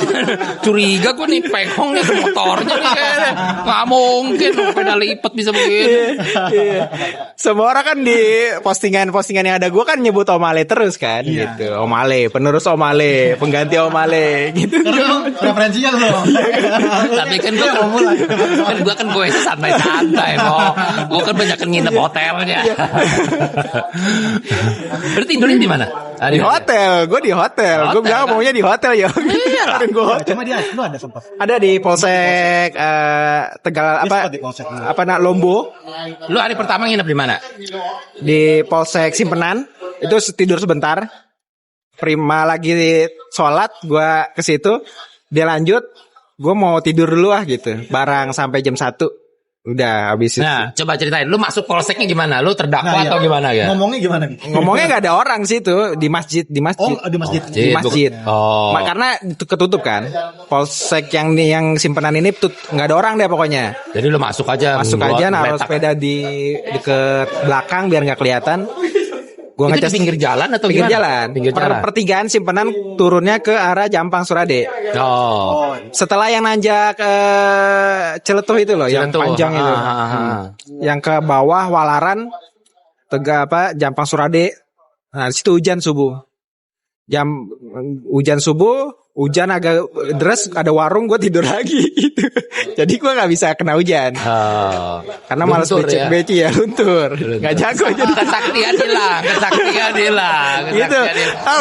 Curiga gue nih penghong nih motornya nih kayaknya. Gak mungkin sepeda lipat bisa begitu. Iya. Semua orang kan di postingan yang ada gue kan nyebut Omale terus kan gitu. Omale, penerus Omale, pengganti Omale gitu. Karena preferensinya loh. Tapi kan gue kan gue santai-santai kok. Gue kan banyak nginep hotelnya. Berarti tidurnya di mana? Di hotel, gue di hotel. Gue bilang maunya di hotel ya. Iya lah. Cuma dia lu ada sempat. Ada di Polsek Tegal Lombo. Lu hari pertama nginep di mana? Di Polsek Simpenan. Itu tidur sebentar. Prima lagi sholat, gue ke situ. Dia lanjut, gue mau tidur dulu gitu. Barang sampai jam 1. Udah habis itu. Nah, coba ceritain. Lu masuk polseknya gimana? Lu terdakwa atau gimana ya? Ngomongnya gimana? Ngomongnya nggak ada orang sih itu di masjid. Oh, di masjid. Di masjid. Oh. Karena itu ketutup kan. Polsek yang simpenan ini nggak ada orang deh pokoknya. Jadi lu masuk aja. Masuk aja naruh sepeda di deket belakang biar nggak kelihatan. Gua itu ngecas di pinggir jalan atau pinggir gimana? jalan. Pinggir jalan. Pertigaan simpenan turunnya ke arah Jampang Surade. Oh. Setelah yang nanjak Celetuh itu loh, yang panjang itu. Yang ke bawah Walaran, Jampang Surade. Nah, di situ hujan subuh. Hujan subuh, hujan agak deras, ada warung, gue tidur lagi gitu. Jadi gue nggak bisa kena hujan. Karena malas beci ya, luntur. Nggak jago jadi. Kesaktian hilang. Gitu.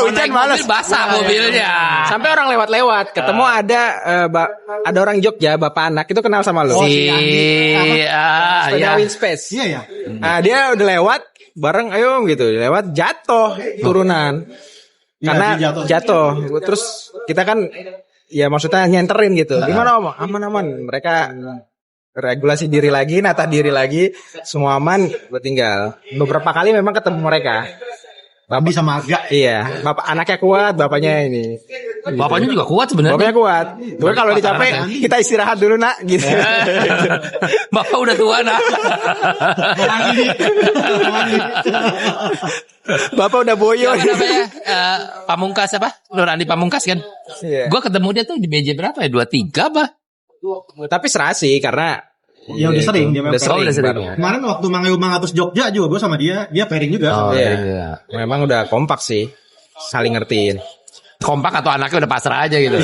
Hujan malas. Basah mobilnya. Sampai orang lewat-lewat, ketemu ada orang Jogja, bapak anak itu kenal sama lo. Sepeda Winspace. Iya ya. Nah, dia udah lewat bareng, ayo gitu, lewat jatuh turunan. Karena jatuh. Terus kita kan ya maksudnya nyenterin gitu. Gimana Om? Aman-aman. Mereka regulasi diri lagi, nata diri lagi, semua aman, tinggal. Beberapa kali memang ketemu mereka. Babi sama agak. Iya, bapak anaknya kuat, bapaknya ini Bapaknya juga kuat sebenarnya. Bapaknya kuat. Gue kalau dicapai kita istirahat dulu nak gitu. Bapak udah tua nah. Bapak udah boyo. Yang namanya Pamungkas apa? Nur Andi Pamungkas kan? Iya. Gue ketemu dia tuh di BJ berapa ya? 23 apa? Tapi serasi karena Ya udah sering dia udah sering. sering. Kemarin waktu Mangeu Mangatus Jogja juga gue sama dia pairing juga. Iya. Memang udah kompak sih. Saling ngertiin. Kompak atau anaknya udah pasrah aja gitu.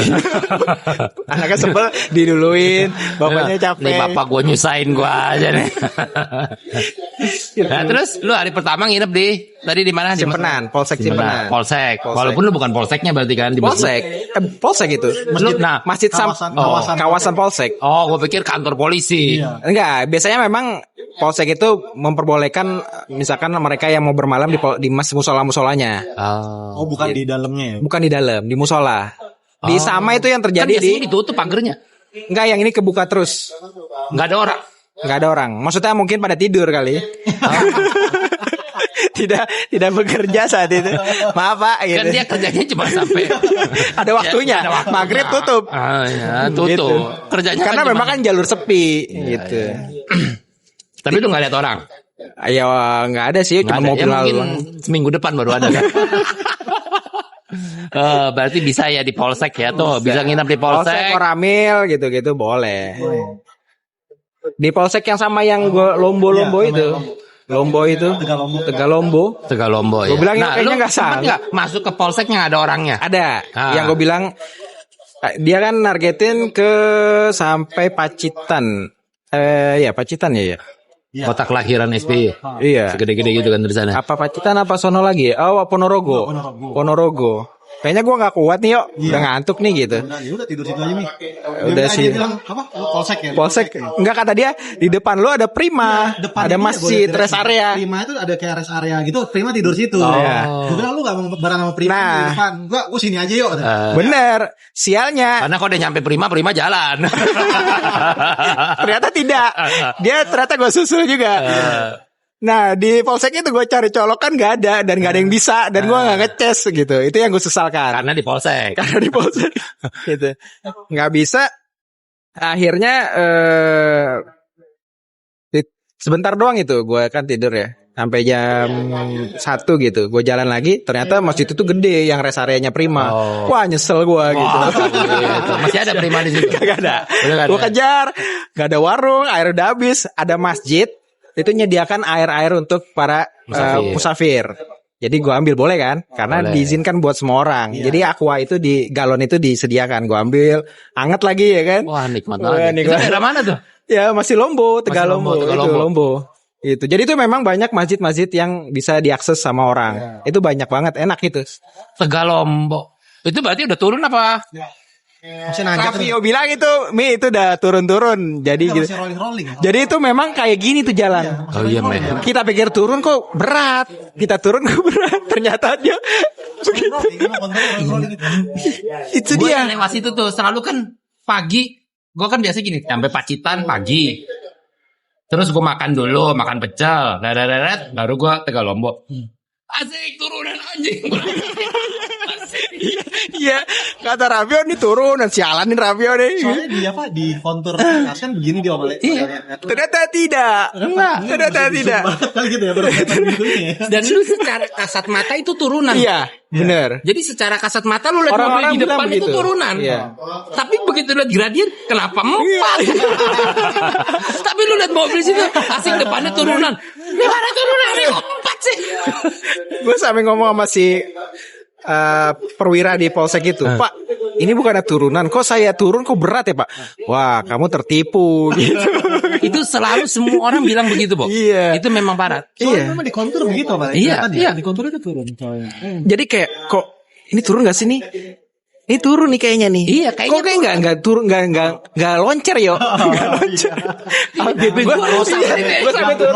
Anaknya sebel diduluin, bapaknya capek. Nih bapak gue nyusahin gue aja nih. Nah terus lu hari pertama nginep di mana? Simpenan, Polsek Simpenan. Polsek. Walaupun lu bukan polseknya berarti kan di Polsek. Polsek itu. Masjid kawasan Polsek. Oh, gue pikir kantor polisi. Iya. Enggak, biasanya memang Polsek itu memperbolehkan misalkan mereka yang mau bermalam di musola-musolanya. Oh, bukan di dalamnya ya. Bukan di dalam, di musola. Di sama itu yang terjadi kan biasanya ditutup pagernya. Enggak, yang ini kebuka terus. Nggak ada orang. Nggak ada orang. Maksudnya mungkin pada tidur kali. tidak bekerja saat itu. Maaf Pak. Gitu. Kan dia kerjanya cuma sampai ada waktunya. Ya, ada waktunya. Maghrib tutup. Tutup. Gitu. Kerjanya karena kan memang kan jalur sepi gitu. Tapi lu nggak lihat orang. Ya nggak ada sih, cuma mobil lalu. Mungkin seminggu depan baru ada kan. Berarti bisa ya di Polsek ya tuh, bisa nginap di Polsek. Koramil gitu-gitu boleh. Di Polsek yang sama yang gue Lombo itu. Lombo itu Tegalombo. Ya. Gue bilang kayaknya nggak salah. Nggak masuk ke polseknya ada orangnya. Ada. Yang gue bilang dia kan nargetin ke sampai Pacitan. Ya Pacitan ya. Kota kelahiran SBY. Iya. Segede-gede gitu kan dari sana. Apa Pacitan apa sono lagi? Oh Ponorogo. Kayaknya gue nggak kuat nih udah ngantuk nih gitu. Ya udah tidur situ aja nih. Udah sih. Dia bilang apa? Polsek ya. Polsek. Enggak kata dia di depan lu ada Prima, ada masjid, rest area. Prima itu ada kayak rest area gitu. Prima tidur situ. Gue bilang lu gak mau bareng sama Prima di depan. Gue sini aja yuk. Bener. Sialnya. Karena kalau udah nyampe Prima jalan. Ternyata tidak. Dia ternyata gue susul juga. Nah di Polsek itu gue cari colokan gak ada dan gak ada yang bisa dan gue gak ngeces gitu. Itu yang gue sesalkan. Karena di Polsek. Gitu. Gak bisa. Akhirnya sebentar doang itu gue kan tidur ya. Sampai jam 1 gitu. Gue jalan lagi. Ternyata masjid itu gede yang rest areanya Prima. Wah nyesel gue gitu. Masih ada Prima di situ? Gak ada. Gue kejar. Gak ada warung. Air udah habis. Ada masjid. Itu menyediakan air untuk para musafir. Jadi gue ambil boleh kan? Karena diizinkan buat semua orang. Jadi aqua itu di galon itu disediakan. Gue ambil anget lagi ya kan? Wah nikmat banget. Itu daerah mana tuh? Ya masih Lombo, Tegalombo. Lombo. Itu. Jadi itu memang banyak masjid-masjid yang bisa diakses sama orang. Itu banyak banget, enak itu. Tegalombo. Itu berarti udah turun apa? Masih nanjak. Raffio bilang itu itu udah turun-turun. Jadi gitu. Rolling. Jadi itu memang kayak gini tuh jalan. Oh iya men. Kita pikir turun kok berat. Kita turun kok berat. Ternyata dia itu Gue dia. lewat situ tuh selalu kan pagi. Gue kan biasa gini sampai Pacitan pagi. Terus gue makan dulu, makan pecel, baru gue Tegalombo. Asik turunan anjing. Iya, kata Raffio nih turun dan sialan nih Raffio nih. Soalnya di apa di kontur kan begini dia Om. Ternyata tidak. Ternyata tidak. Gitu ya, baru gitu ya. Dan lu secara kasat mata itu turunan. Iya, benar. Jadi secara kasat mata lu lihat Orang-orang mobil di depan bilang itu begitu. turunan. Iya. Tapi begitu lihat gradien, kenapa empat? Tapi lu lihat mobil situ, asik depannya turunan. Gimana turunan ini kok empat sih? Gue sampai ngomong sama si perwira di Polsek itu, Pak, ini bukan ada turunan, kok saya turun kok berat ya Pak? Wah, kamu tertipu gitu. Itu selalu semua orang bilang begitu, Bo. Iya. Itu memang parah. Iya. Memang di kontur begitu Pak. Iya. Di kontur itu turun soalnya. Jadi kayak kok ini turun gak sih nih? Ini turun nih kayaknya nih. Iya, kayaknya kok kayak nggak turun nggak loncer yo. Nggak loncer. Gue sampai turun.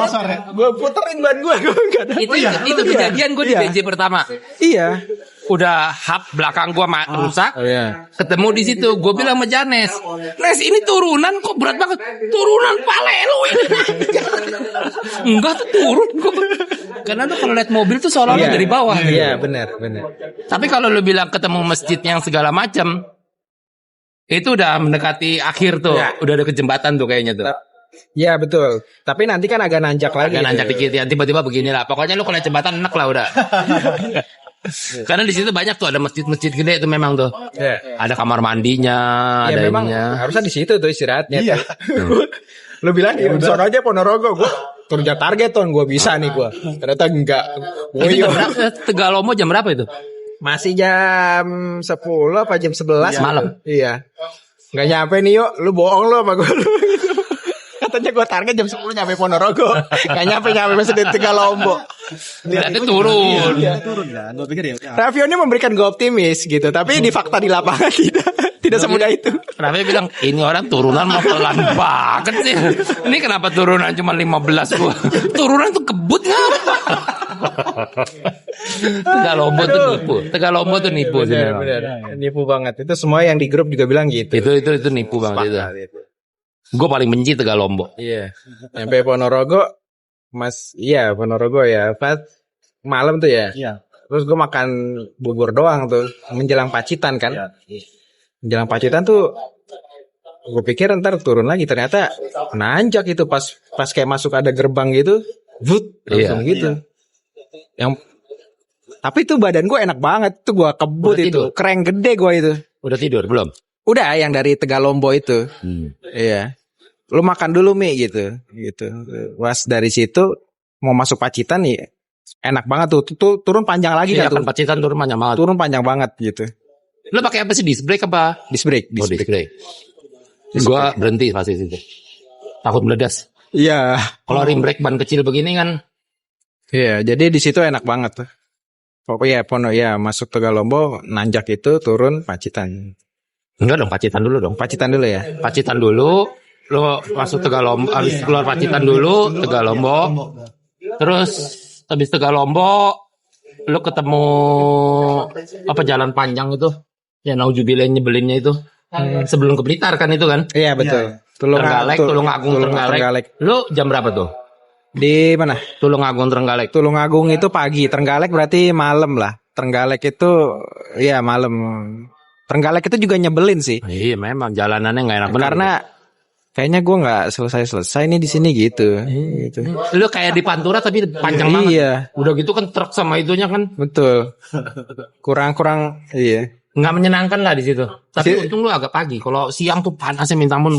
Gue puterin ban gue. Itu kejadian gue di BJ pertama. Iya. udah hub belakang gua rusak. Oh, iya. Ketemu di situ, gue bilang sama Janes, Nes ini turunan kok berat banget, turunan pale lu ini. Enggak tuh turun kok. Karena lu kalau lihat mobil tuh seolah-olah dari bawah. Iya, benar. Tapi kalau lu bilang ketemu masjid yang segala macam, itu udah mendekati akhir tuh, udah ada ke jembatan tuh kayaknya tuh. Iya betul. Tapi nanti kan agak nanjak lagi. Agak nanjak dikit ya, tiba-tiba beginilah. Pokoknya lu kalau lihat jembatan enak lah udah. Karena di situ banyak tuh ada masjid-masjid gede itu memang tuh. Ada kamar mandinya, Ya ada memang ininya. harusnya di situ tuh istirahatnya. Iya. Lu bilang ya udah aja Ponorogo, gue kerja target ton, gue bisa nih gue. Ternyata enggak. Itu jam berapa? Tegalombo jam berapa itu? Masih jam 10 apa jam 11 malam. Iya. Enggak nyampe nih yuk, lu bohong lu sama gue lu gitu. Katanya gue target jam 10 nyampe Ponorogo. Enggak nyampe masih di Tegalombo. Berarti turun. Turun kan. Gue pikir ya. Raffi ini memberikan gue optimis gitu, tapi di fakta di lapangan tidak semudah itu. Kenapa dia bilang ini orang turunan mau pelan banget sih. Ini kenapa turunan cuma 15 gua. Turunan tuh kebut ngapa? Tegalombo tuh nipu sih. Benar. Nipu banget. Itu semua yang di grup juga bilang gitu. Itu nipu banget itu. Gue paling benci Tegalombo. Iya. Sampai Ponorogo, Ponorogo ya. Pas malam tuh ya. Iya. Terus gue makan bubur doang tuh menjelang Pacitan kan. Menjelang Pacitan tuh gue pikir ntar turun lagi, ternyata nanjak itu pas kayak masuk ada gerbang gitu. Langsung gitu. Yang tapi itu badan gue enak banget tuh, gue kebut Udah itu. tidur? Keren gede gue itu. Udah tidur belum? Udah yang dari Tegalombo itu. Iya. Lu makan dulu Mi gitu. Was dari situ mau masuk Pacitan nih enak banget tuh turun panjang lagi Iya kan tuh. kan Pacitan turun panjang banget. Turun panjang banget gitu. Lo pakai apa sih, disc brake apa? Disc brake. Disc brake. Gua berhenti pasti situ. Takut meledas. Iya. Kalau rim brake ban kecil begini kan. Iya, jadi di situ enak banget tuh. Pokoknya masuk Tegalombo, nanjak itu turun Pacitan. Enggak dong, Pacitan dulu dong. Pacitan dulu ya. Pacitan dulu, lo masuk Tegalombo, habis keluar Pacitan dulu, Tegalombo. Terus habis Tegalombo lo ketemu apa jalan panjang itu? Ya naujubilnya nyebelinnya itu. Sebelum ke Blitar kan itu kan? Iya betul. Tulungagung Trenggalek. Lo jam berapa tuh? Di mana? Tulungagung Trenggalek. Tulungagung itu pagi, Trenggalek berarti malam lah. Trenggalek itu ya malam. Trenggalek itu juga nyebelin sih. Iya memang jalanannya nggak enak benar. Karena kayaknya gue nggak selesai nih di sini gitu. Gitu. Lu kayak di Pantura tapi panjang banget. Iya. Udah gitu kan truk sama itunya kan. Betul. Kurang iya. Nggak menyenangkan lah di situ. Tapi untung lu agak pagi. Kalau siang tuh panasnya minta ampun.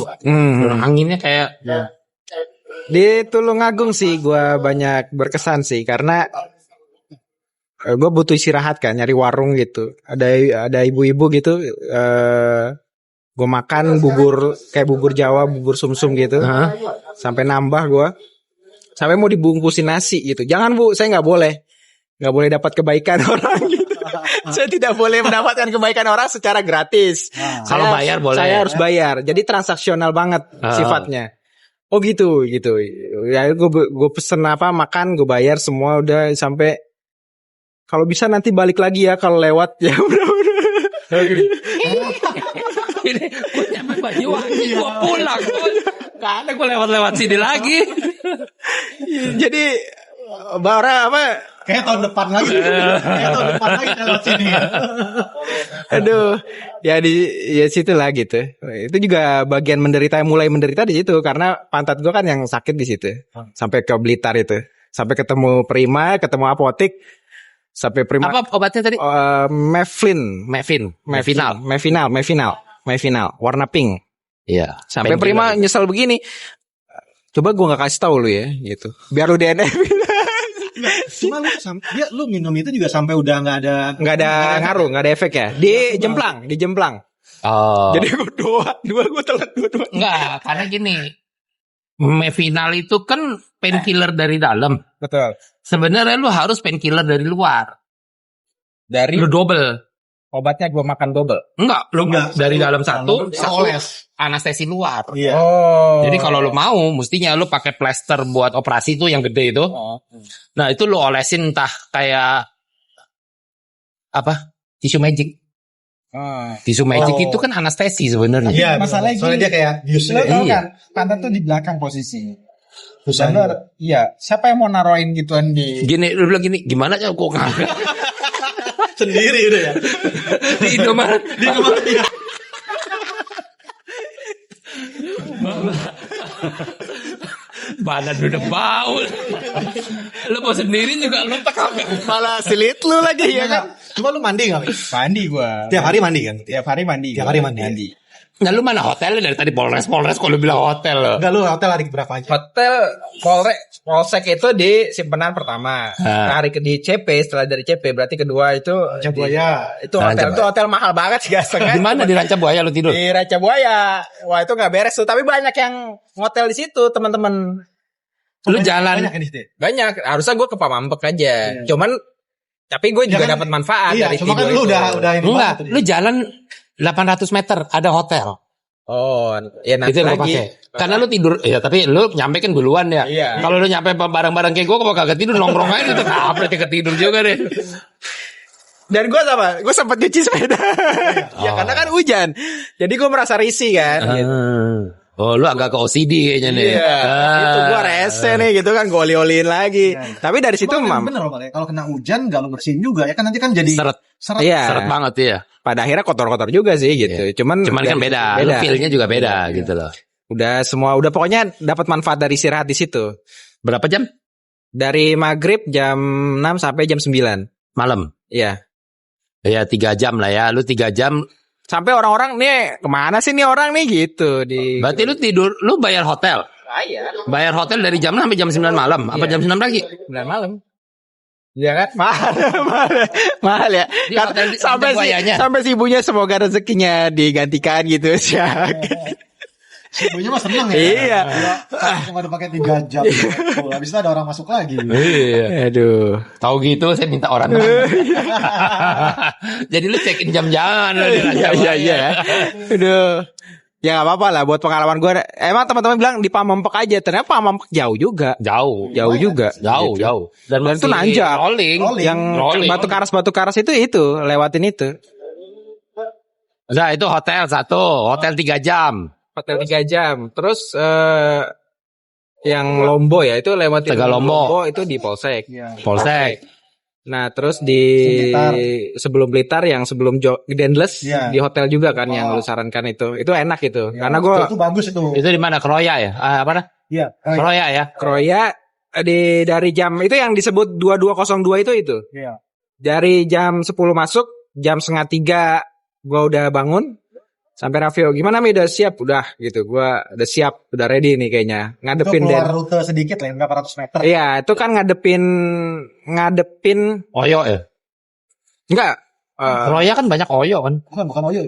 Anginnya kayak. Di Tulungagung sih gue banyak berkesan sih karena gue butuh istirahat kan, nyari warung gitu. Ada ibu-ibu gitu. Gue makan bubur kayak bubur Jawa, bubur sumsum gitu. Sampai nambah gue. Sampai mau dibungkusin nasi gitu. Jangan Bu, saya nggak boleh dapat kebaikan orang gitu. Saya tidak boleh mendapatkan kebaikan orang secara gratis. Kalau bayar boleh. Saya harus bayar. Jadi transaksional banget sifatnya. Oh gitu. Ya gue pesen makan, gue bayar semua udah sampai. Kalau bisa nanti balik lagi ya kalau lewat ya udah. Ini gue nyampe Banyuwangi, gue pulang. Karena gue lewat sini lagi. Jadi orang Kayak tahun depan lagi. Lewat sini. Aduh, ya situ lah gitu. Itu juga bagian mulai menderita di situ karena pantat gue kan yang sakit di situ. Sampai ke Blitar itu. Sampai ketemu Prima, ketemu apotik. Sampai Prima. Apa obatnya tadi? Mefinal, warna pink. Iya. Sampai Prima nyesel begini. Coba gue nggak kasih tahu lu ya, gitu. Biar lu DNF. Cuma lu minum itu juga sampai udah nggak ada ngaruh, nggak ada efek ya. Di jemplang. Oh. Jadi gue gue telat dua. Enggak, karena gini. Mefinal itu kan painkiller dari dalam. Betul. Sebenarnya lu harus painkiller dari luar. Lu double. Obatnya gue makan double. Enggak, lu dari dalam satu oles. Anestesi luar. Iya. Oh. Jadi kalau lu mau, mestinya lu pakai plester buat operasi itu yang gede itu. Nah, itu lu olesin entah kayak apa? tisu magic. Tisu magic itu kan anestesi sebenarnya. Iya, Masalahnya soalnya gini. dia kayak bius Lo tau Iya. kan, pantat tuh di belakang posisi. Susah. Iya, siapa yang mau naruhin gituan di Gini, lu bilang gini, gimana ya kok ngangkat sendiri udah ya. di Indomaret? Di rumah dia. Badan udah bau. Lu mau sendiri juga lu tak Malah silit lu lagi ya kan. Cuma lu mandi nggak? Mi? mandi gua. Tiap hari mandi kan? Tiap hari mandi. Tiap gua. hari mandi. Nah lu mana hotelnya dari tadi Polres kok lu bilang hotel lo. Enggak, lu hotel hari berapa aja? Hotel Polsek itu di simpenan pertama. Hari ke di CP, setelah dari CP berarti kedua itu Buaya. itu hotel itu hotel mahal banget sih guys. Di mana di Ranca Buaya lu tidur? Di Raja Buaya. Wah, itu nggak beres tuh, tapi banyak yang hotel di situ, teman-teman. Lu jalan Banyak kan di situ? Banyak. Harusnya gue ke Pamampek aja. Cuman tapi gue juga kan- dapat manfaat Iya, dari cuma kan tidur lu itu. udah ini enggak, banget tuh. lu jalan 800 meter ada hotel. Oh, ya nanti Itu yang lu lagi. pakai. Karena lu tidur ya tapi lu nyampe kan duluan ya. Iya. Kalau lu nyampe bareng-bareng kayak gua kagak tidur nongkrong aja itu apa ketidur juga deh. Dan gue sempat cuci sepeda. Ya karena kan hujan. Jadi gue merasa risih kan. Gitu. Oh, lu agak ke OCD kayaknya nih. Iya, itu gue rese nih gitu kan, gue oli-oliin lagi. Tapi dari situ mam, Bener loh, Bang. Kalau kena hujan nggak lu bersihin juga ya kan nanti kan jadi Seret. iya. Seret banget ya. Pada akhirnya kotor-kotor juga sih gitu. Cuman Cuman kan beda. Lu feel-nya juga beda gitu loh. Udah pokoknya dapat manfaat dari istirahat di situ. Berapa jam? Dari maghrib jam 6 sampai jam 9. Malam. Iya. Ya 3 jam lah ya. Lu 3 jam. Sampai orang-orang nih kemana sih nih orang nih gitu di. Berarti lu tidur, lu bayar hotel. Iya. Bayar hotel dari jam 6 sampai jam 9 malam. Apa jam 6 pagi? 9 malam. Iya kan? Mahal ya. Di Kan hotel di- sampai hotel buayanya. sampai si ibunya semoga rezekinya digantikan gitu sih. ibunya mah seneng ya. Iya. Cuma udah pakai 3 jam. Oh, habis itu ada orang masuk lagi. Iya. Aduh. Tahu gitu saya minta orang. Jadi lu check-in jam-jaman lu di Raja Iya Buaya. iya. Aduh. Ya gak apa-apa lah buat pengalaman gue. Emang teman-teman bilang di Pamampek aja. Ternyata Pamampek jauh juga. Jauh. Jauh juga. Jauh, Gitu. jauh. Dan itu masih nanjak. Rolling. Yang Rolling. batu karas itu lewatin itu. Nah, itu hotel 1, hotel 3 jam. Hotel 3 jam. Terus yang Lombo ya itu lewatin Tegal Lombo. itu di Polsek. Polsek. Nah, terus di sebelum Blitar yang sebelum Denles Iya. di hotel juga kan yang lu sarankan itu. Itu enak itu. Karena gue Itu bagus itu. Itu di mana? Kroya ya? Apa dah? Iya. Kroya ya? Kroya dari jam itu yang disebut 2202 itu. Iya. Dari jam 10 masuk, jam 2:30 gue udah bangun. Sampai Raffio, gimana Mi udah siap? Udah gitu, gue udah siap, udah ready nih kayaknya. Itu Ngadepin keluar Den. rute sedikit lah, berapa ratus meter. Iya, itu kan ngadepin Oyo ya? enggak. Kroya kan banyak Oyo kan? Bukan Oyo.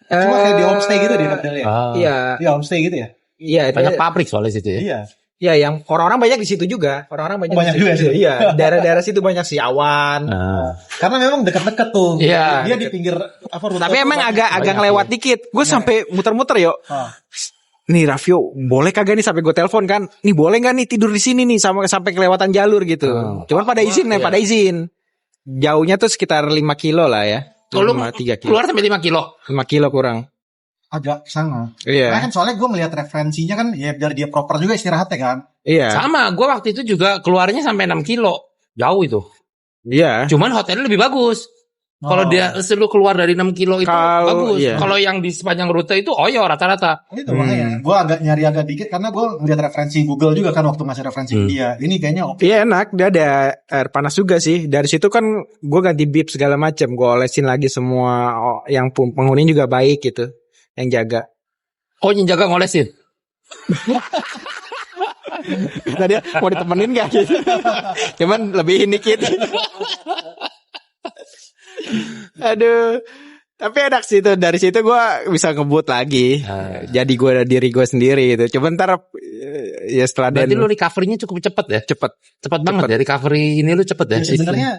Cuma kayak di homestay gitu di hotelnya. Iya, Iya, homestay gitu ya. iya. Banyak pabrik soalnya situ ya. Iya. Iya, yang orang-orang banyak di situ juga. Orang-orang banyak, Banyak di situ. juga sih. Iya, daerah-daerah situ banyak sih Awan. Karena memang dekat-dekat tuh. Iya. Dia di pinggir apa rute. Tapi tuh emang banyak. agak ngelewat dikit. Gue sampai muter-muter yuk. Ah. Nih Raffio, boleh kagak nih sampai gue telepon kan? Nih boleh nggak nih tidur di sini nih sampai kelewatan jalur gitu. Cuman pada izin nih, pada izin. Jauhnya tuh sekitar 5 kilo lah ya. Kalau 3 kilo. keluar sampai 5 kilo. 5 kilo kurang. Agak sana. Iya. Karena kan soalnya gue melihat referensinya kan ya biar dia proper juga istirahatnya kan. Iya. Sama, gue waktu itu juga keluarnya sampai 6 kilo. Jauh itu. Iya. Cuman hotelnya lebih bagus. Kalau dia selalu keluar dari 6 kilo itu Kalau- bagus. iya. Kalau yang di sepanjang rute itu Oyo rata-rata. Itu makanya gue agak nyari agak dikit karena gue ngeliat referensi Google juga kan waktu ngasih referensi ke dia. Ini kayaknya oke. Iya enak, dia ada air panas juga sih. Dari situ kan gue ganti bib segala macam, gue olesin lagi semua yang penghuni juga baik gitu, yang jaga. Oh, yang jaga ngolesin. Tadi mau ditemenin gak gitu? Cuman lebihin dikit. Aduh. Tapi enak sih itu. Dari situ gue bisa ngebut lagi. Jadi gue diri gue sendiri gitu. Cuman ntar ya setelah Berarti Dan lu recovery-nya cukup cepet ya? cepet. Cepet banget ya recovery ini lu cepet ya? Ya, sebenarnya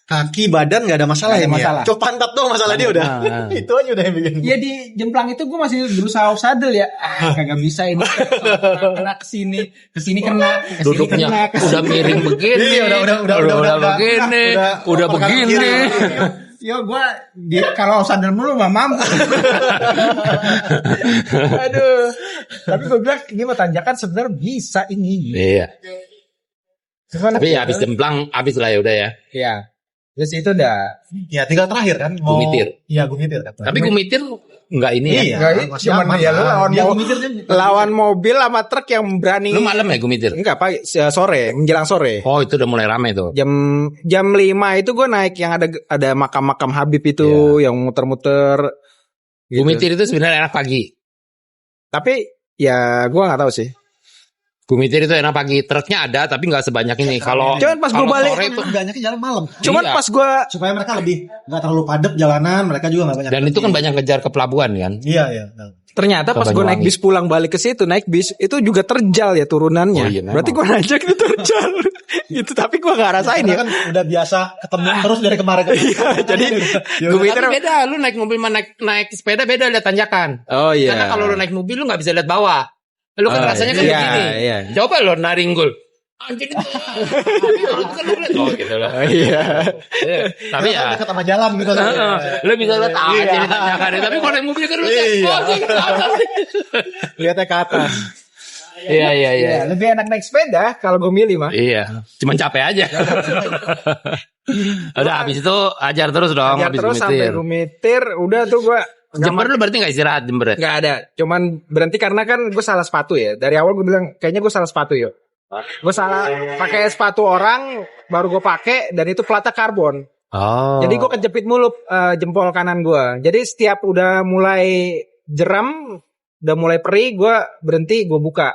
kaki badan nggak ada masalah ya. masalah. Cuma pantat doang masalah dia udah. Itu aja udah yang bikin. Iya di jemplang itu gue masih berusaha off saddle ya. Kagak bisa ini. Kena kesini kena. Kesini Duduknya kena, kesini udah miring begini. Iya, udah begini. kanan Udah kiri. begini. Yo gue kalau sadar mulu mah mampu. Aduh. Tapi gue bilang ini mah tanjakan sebenarnya bisa ini. Iya. Cuman Tapi ya habis jemplang, habis lah ya udah ya. Iya. Terus itu udah. Ya tinggal terakhir kan. Gumitir. Iya gumitir kan. Tapi gumitir nggak ini ya. Iya. Enggak, cuman ya lu lawan mobil sama truk yang berani. Lu malam ya gumitir? Enggak, pagi, sore, menjelang sore. Oh itu udah mulai rame tuh. Jam 5 itu gue naik yang ada makam-makam Habib itu yang muter-muter. Gitu. Gumitir itu sebenarnya enak pagi. Tapi ya gue nggak tahu sih. Gumitir itu enak pagi. Truknya ada tapi nggak sebanyak ini. Kalau Cuman pas gue balik, sore itu banyaknya jalan malam. cuman Iya. pas gue Supaya mereka lebih nggak terlalu padat jalanan, mereka juga nggak banyak. dan itu kan banyak ngejar ke pelabuhan kan. Iya iya. ternyata Ke pas gue naik Banyuwangi. bis pulang balik ke situ naik bis itu juga terjal ya turunannya. Oh iya, memang. Berarti gue najak itu terjal. Gitu tapi gue nggak rasain Karena ya. kan udah biasa ketemu terus dari kemarin. Iya, jadi gumitir. Tapi beda, lu naik mobil sama naik sepeda beda lihat tanjakan. Oh iya. Karena kalau lu naik mobil lu nggak bisa lihat bawah. Lu kan Oh, rasanya kan iya, begini. iya. Coba lu naringgul. Anjir itu. Kalau itu kan lu lihat oh gitu lah. Oh, iya. Tapi ya dekat sama jalan gitu. lu bisa lihat aja di tanjakan. Tapi kalau naik mobil kan lu lihat Iya. oh, ini ke atas. Lihatnya ke atas. Iya iya iya. Ya, lebih enak naik sepeda kalau gue milih mah. Iya, cuman capek aja. Udah habis itu ajar terus dong, Ya habis terus sampai gumitir. gumitir udah tuh gue Jember lu berarti nggak istirahat Jember ya? nggak ada. Cuman berhenti karena kan gue salah sepatu ya. Dari awal gue bilang kayaknya gue salah sepatu yuk. Gue salah pakai sepatu orang baru gue pakai dan itu platnya karbon. Oh. Jadi gue kejepit mulu jempol kanan gue. Jadi setiap udah mulai jeram, udah mulai perih, gue berhenti, gue buka.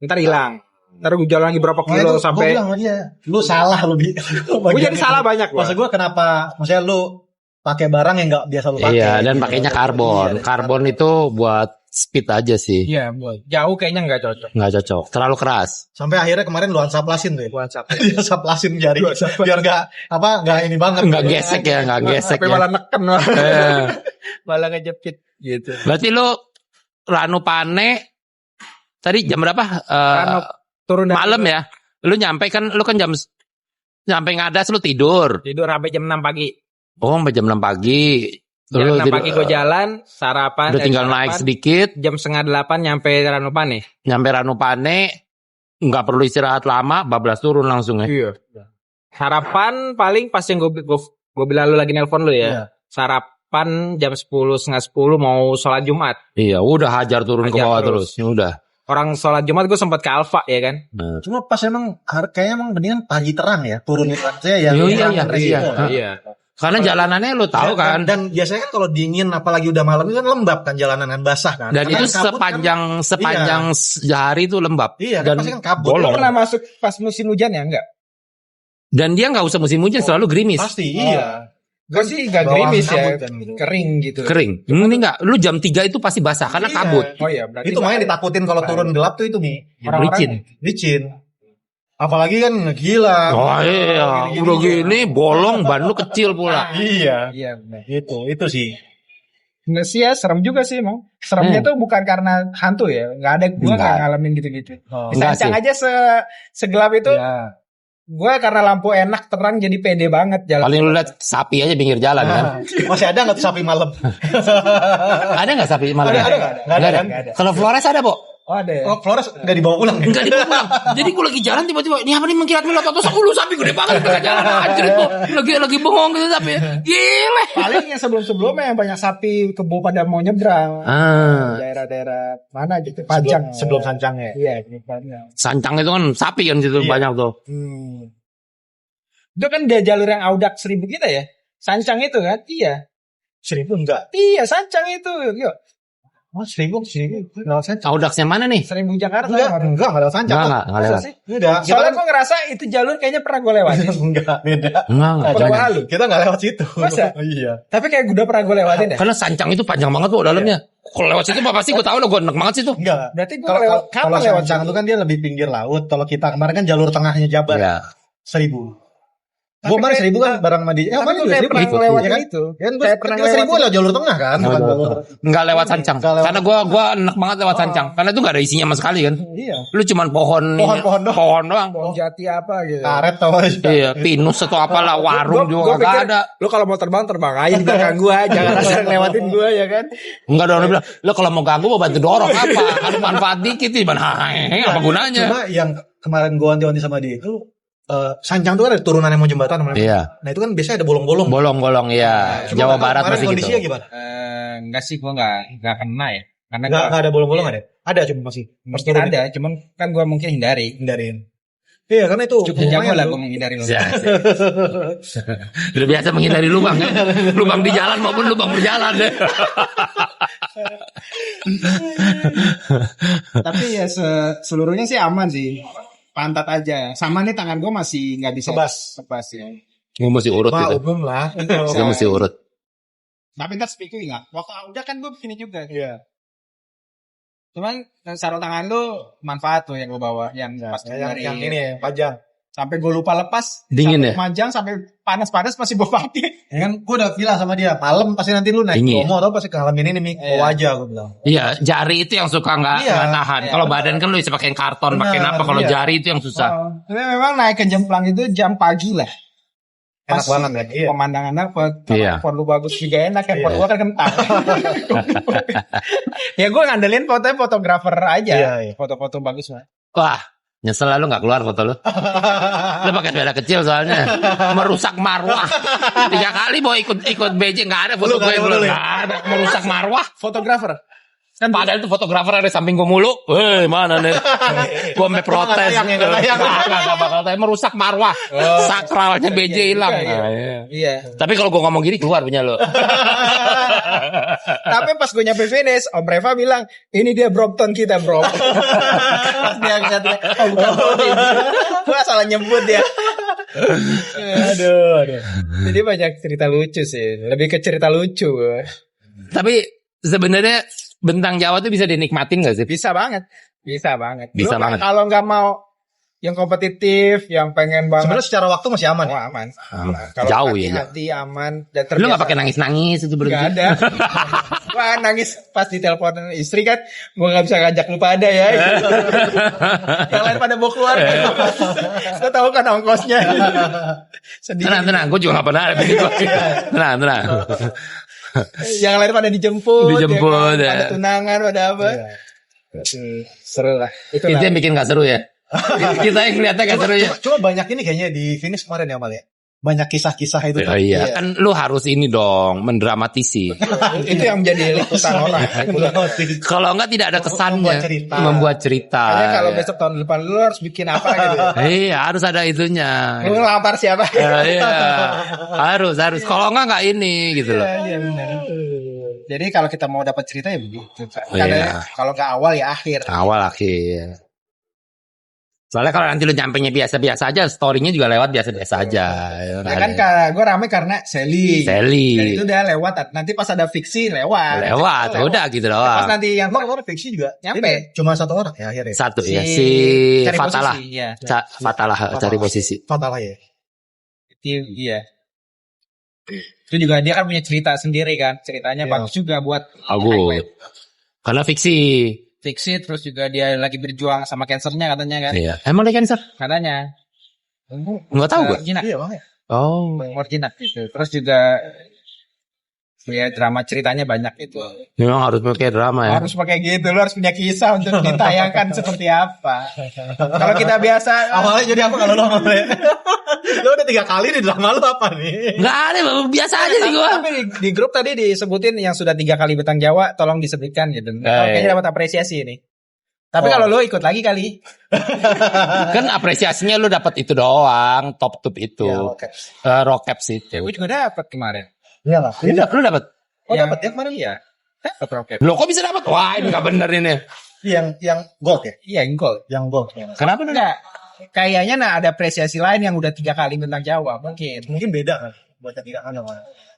Ntar hilang. Ntar gue jalan lagi berapa kilo Gue sampai. bilang sama dia, lu salah lu bi. Gue jadi salah banyak. Maksud gue kenapa? Maksudnya lu pakai barang yang nggak biasa lu pakai. Iya, dan gitu. pakainya karbon. Iya. Karbon itu buat speed aja sih. Iya, jauh kayaknya nggak cocok. Nggak cocok. Terlalu keras. Sampai akhirnya kemarin lu unsaplasin tuh ya. WhatsApp. Dia saplasin jari biar nggak ini banget. Nggak gesek ya, nggak gesek Sampai ya. malah neken malah. Eh, Malah ngejepit gitu. Berarti lu Ranu Pane tadi jam berapa? Ranu turun dari Malam ya. Lu nyampe kan jam nyampe Ngadas lu tidur. tidur sampai jam 6 pagi. Oh, sampai jam 6 pagi. Jam Lu 6 pagi gue jalan, sarapan. udah tinggal sarapan, naik sedikit, Jam setengah 8 nyampe Ranupane. nyampe Ranu Pane, nggak perlu istirahat lama, bablas turun langsung ya. Iya. Sarapan paling pas yang gue bilang lu lagi nelpon lu ya. Iya. Sarapan jam 10 setengah 10 mau sholat Jumat. Iya, udah hajar turun ke Hajar bawah terus. terus. Ya udah. Orang sholat Jumat gue sempat ke Alfa ya kan. Nah. Cuma pas emang kayaknya emang mendingan pagi terang ya turunin saya ya. Iya. Iya. Karena jalanannya lu tahu kan. Dan biasanya kan kalau dingin apalagi udah malam itu kan lembab kan jalanan kan basah kan. Dan Karena itu kabut sepanjang sehari itu lembab. Iya, dan kan pasti kan kabut. Lu bolong. pernah masuk pas musim hujan ya enggak? Dan dia nggak usah musim hujan, selalu gerimis. Pasti iya. Gue sih nggak Bawah gerimis ya, kabut kan gitu. kering gitu. Kering. Ini enggak. Lu jam 3 itu pasti basah karena Iya. kabut. Oh iya, berarti Itu makanya ditakutin kalau turun gelap tuh itu Mi. Licin. Licin. Apalagi kan gila. Oh iya, udah gini bolong, ban lu kecil pula. Iya. Iya benar. Itu sih. Nggak sih ya, serem juga sih emang. Seremnya tuh bukan karena hantu ya, nggak ada, gue nggak Enggak. ngalamin gitu-gitu. Oh. Enggak Sancang sih. aja segelap itu, Iya. gue karena lampu enak terang jadi pede banget jalan. Paling lu lihat sapi aja pinggir jalan kan. Masih ada nggak tuh sapi malam? Ada nggak sapi malam? Ada nggak? Nggak ada kan? Nggak ada. Kalau Flores ada, Bo? Oh ada ya. Oh, Flores nggak dibawa pulang ya? Enggak dibawa pulang. Jadi gue lagi jalan tiba-tiba, ini apa nih mengkilat-kilat atau 10 sapi gede banget di tengah jalan anjir itu. Lagi bengong gitu sapi. Gile. Paling yang sebelum-sebelumnya yang banyak sapi kebo pada mau nyebrang. Ah, Daerah-daerah mana gitu, Pajang. Sebelum sancangnya. Iya, di Pajang. sancang itu kan sapi kan situ Iya. banyak tuh. Itu kan dia jalur yang Audak 1000 kita ya. Sancang itu kan? Iya. 1000 enggak. Iya, Sancang itu. Yuk. Oh, 1000 lewat sancang. Audaksnya mana nih? 1000 Jakarta. Enggak lewat sancang. Enggak Masa lewat. sih? Udah. Soalnya gue ngerasa itu jalur kayaknya pernah gue lewatin. Enggak, beda. Enggak. Jawa Halu. Kita enggak lewat situ. Masa? Iya. Tapi kayak udah pernah gue lewatin ya. Karena sancang itu panjang banget tuh dalamnya. Kalau lewat situ mah pasti gue tahu lo gue enak banget situ. Enggak. Berarti gue Kalau lewat kalau kapan lewat sancang itu kan dia lebih pinggir laut. Kalau kita kemarin kan jalur tengahnya Jabar. Iya. 1000. Gua kemarin 1.000 kan barang mandi. Tapi gue kayak pernah lewat itu. Kan Kayak pernah pernah 1.000 lah jalur tengah kan. Nggak lewat Sancang. Karena gua enak banget lewat Sancang. Karena itu nggak ada isinya sama sekali kan. Iya. Lu cuman pohon doang. Pohon jati apa gitu. Karet tau gak sih? Iya, pinus atau apalah, warung juga nggak ada. Lu kalau mau terbang aja di belakang gua, jangan asal lewatin gua ya kan. Enggak ada orang bilang, lu kalau mau ganggu mau bantu dorong apa? Ada manfaat dikit nih, apa gunanya? Cuma yang kemarin gua wanti-wanti sama dia itu Sancang tuh kan ada turunan yang mau jembatan namanya. Iya. Nah itu kan biasanya ada bolong-bolong. Bolong-bolong ya. Cuma Jawa nggak tahu Barat kemarin masih kondisinya gitu. gimana? Enggak sih, gua enggak kena ya. Karena Nggak ada bolong-bolong ada? Ada cuma masih. mungkin ada, cuman kan gua mungkin hindarin. Iya karena itu Cukup jago lah gua menghindari lu. Ya, udah biasa menghindari lubang ya. Lubang di jalan maupun lubang berjalan deh. Tapi ya seluruhnya sih aman sih. Pantat aja. Sama nih tangan gue masih nggak bisa tebas ya. Gue mesti urut Wah, gitu. umum lah. Gue mesti urut. Tapi ntar speaking nggak. Waktu udah kan gue begini juga. Iya. Cuman sarung tangan lu manfaat tuh yang gue bawa. Yang pas Yang ini ya, panjang. sampai gue lupa lepas. Dingin sampai ya? Panjang sampai panas masih gue pakai. Ya kan gue udah bilang sama dia, malam pasti nanti lu naik Dingin. Bromo atau pasti ngalamin ini nih, bawa aja gue bilang. Iya, jari itu yang suka nggak nahan. Kalau badan kan lu bisa pakai karton, pakai apa. Kalau jari itu yang susah. Tapi memang naik ke Jemplang itu jam pagi lah. Enak banget ya. Iya. Pemandangan dapet. Iya. Handphone lu bagus juga enak. Handphone gua kan kentang. Ya gue ngandelin fotonya fotografer aja. Iya. Foto-foto bagus lah. Wah, nyesel lah lu nggak keluar foto lu. Lu pakai sepeda kecil soalnya. Merusak marwah. 3 kali mau ikut BJ nggak ada foto gue belum. Nggak ada. Merusak marwah. Fotografer. Kan padahal itu fotografer ada di samping gue mulu. Mana nih? Gue sampai protes. Nggak bakal tayang. Merusak marwah. Sakralnya BJ hilang. Iya. Tapi kalau gue ngomong gini keluar punya lo. Tapi pas gue nyampe finish, Om Reva bilang, ini dia Brompton kita bro. Pas dia ngeliatnya, bukan Brompton. Gue salah nyebut dia. Aduh. Jadi banyak cerita lucu sih. Lebih ke cerita lucu. Tapi sebenarnya bentang Jawa tuh bisa dinikmatin gak sih? Bisa banget. Bisa Lu banget. Kalau nggak mau yang kompetitif, yang pengen banget. Sebenarnya secara waktu masih aman. Oh, aman. Jauh Kalau ya. hati aman dan terbiasa. Lu gak pakai nangis-nangis itu berarti? Gak ada. Wah nangis pas ditelepon istri kan, gue nggak bisa ngajak lu pada ya. Yang lain pada bawa keluar. Lo tahu kan ongkosnya. Sedih. Tenang, gue juga gak pernah ada begitu. Tenang. Yang lain pada dijemput. Dijemput, ya kan? ya. Pada tunangan, pada apa? Seru lah. Itu yang bikin gak seru ya? Kita yang ngeliatnya gak seru ya? Cuma banyak ini kayaknya di finish kemarin ya Mal ya. Banyak kisah-kisah itu. Oh iya, kan lu harus ini dong, mendramatisi. Itu yang menjadi liputan orang. Kalau enggak tidak ada kesannya. Membuat cerita. Makanya kalau besok tahun depan lu harus bikin apa gitu. Iya, harus ada itunya. Lu ngelamar siapa? Iya, harus. Kalau enggak ini gitu loh. Iya benar. Jadi kalau kita mau dapat cerita ya begitu. Iya. Karena kalau nggak awal ya akhir. Awal akhir. Soalnya kalau nanti lu nyampenya biasa-biasa aja, story-nya juga lewat biasa-biasa aja. Ya kan gue rame karena Sally. Dan itu udah lewat. Nanti pas ada fiksi lewat. Udah gitu loh. Pas nanti yang Kemarin fiksi juga nyampe. Cuma 1 orang ya akhirnya. Satu ya, si cari Fatalah. posisi, ya. Fatalah cari posisi. Fatalah ya. Iya. Itu juga dia kan punya cerita sendiri kan. Ceritanya bagus juga buat Bagus. Karena fiksi. fiksi, terus juga dia lagi berjuang sama kansernya katanya kan. Iya. Emang dia cancer? Katanya. Nggak tahu gue. Jinak. Iya bang ya. Oh. Jinak gitu. Terus juga ya drama ceritanya banyak itu. Memang harus pakai drama ya. Harus pakai gitu, lu harus punya kisah untuk ditayangkan seperti apa. Kalau kita biasa Awalnya jadi apa kalau lo ngomongnya? Lo udah 3 kali di drama lo apa nih? Nggak ada, biasa aja sih gue. Tapi di grup tadi disebutin yang sudah 3 kali bentang Jawa, tolong disebutkan gitu. Kayaknya dapat apresiasi ini. Tapi kalau lo ikut lagi kali. Kan apresiasinya lu dapat itu doang, top itu. Ya, Rocaps itu. Gue juga dapat kemarin. Iya lah. Lu dapat? Oh dapat ya kemarin? Iya. Dapat roket. Lo kok bisa dapat? Wah, ini nggak bener ini. Yang gold ya? Iya, gol. Yang gold. Kenapa lu? Enggak. Kayaknya ada apresiasi lain yang udah 3 kali bentang Jawa mungkin. Mungkin beda kan? Buat yang 3 kan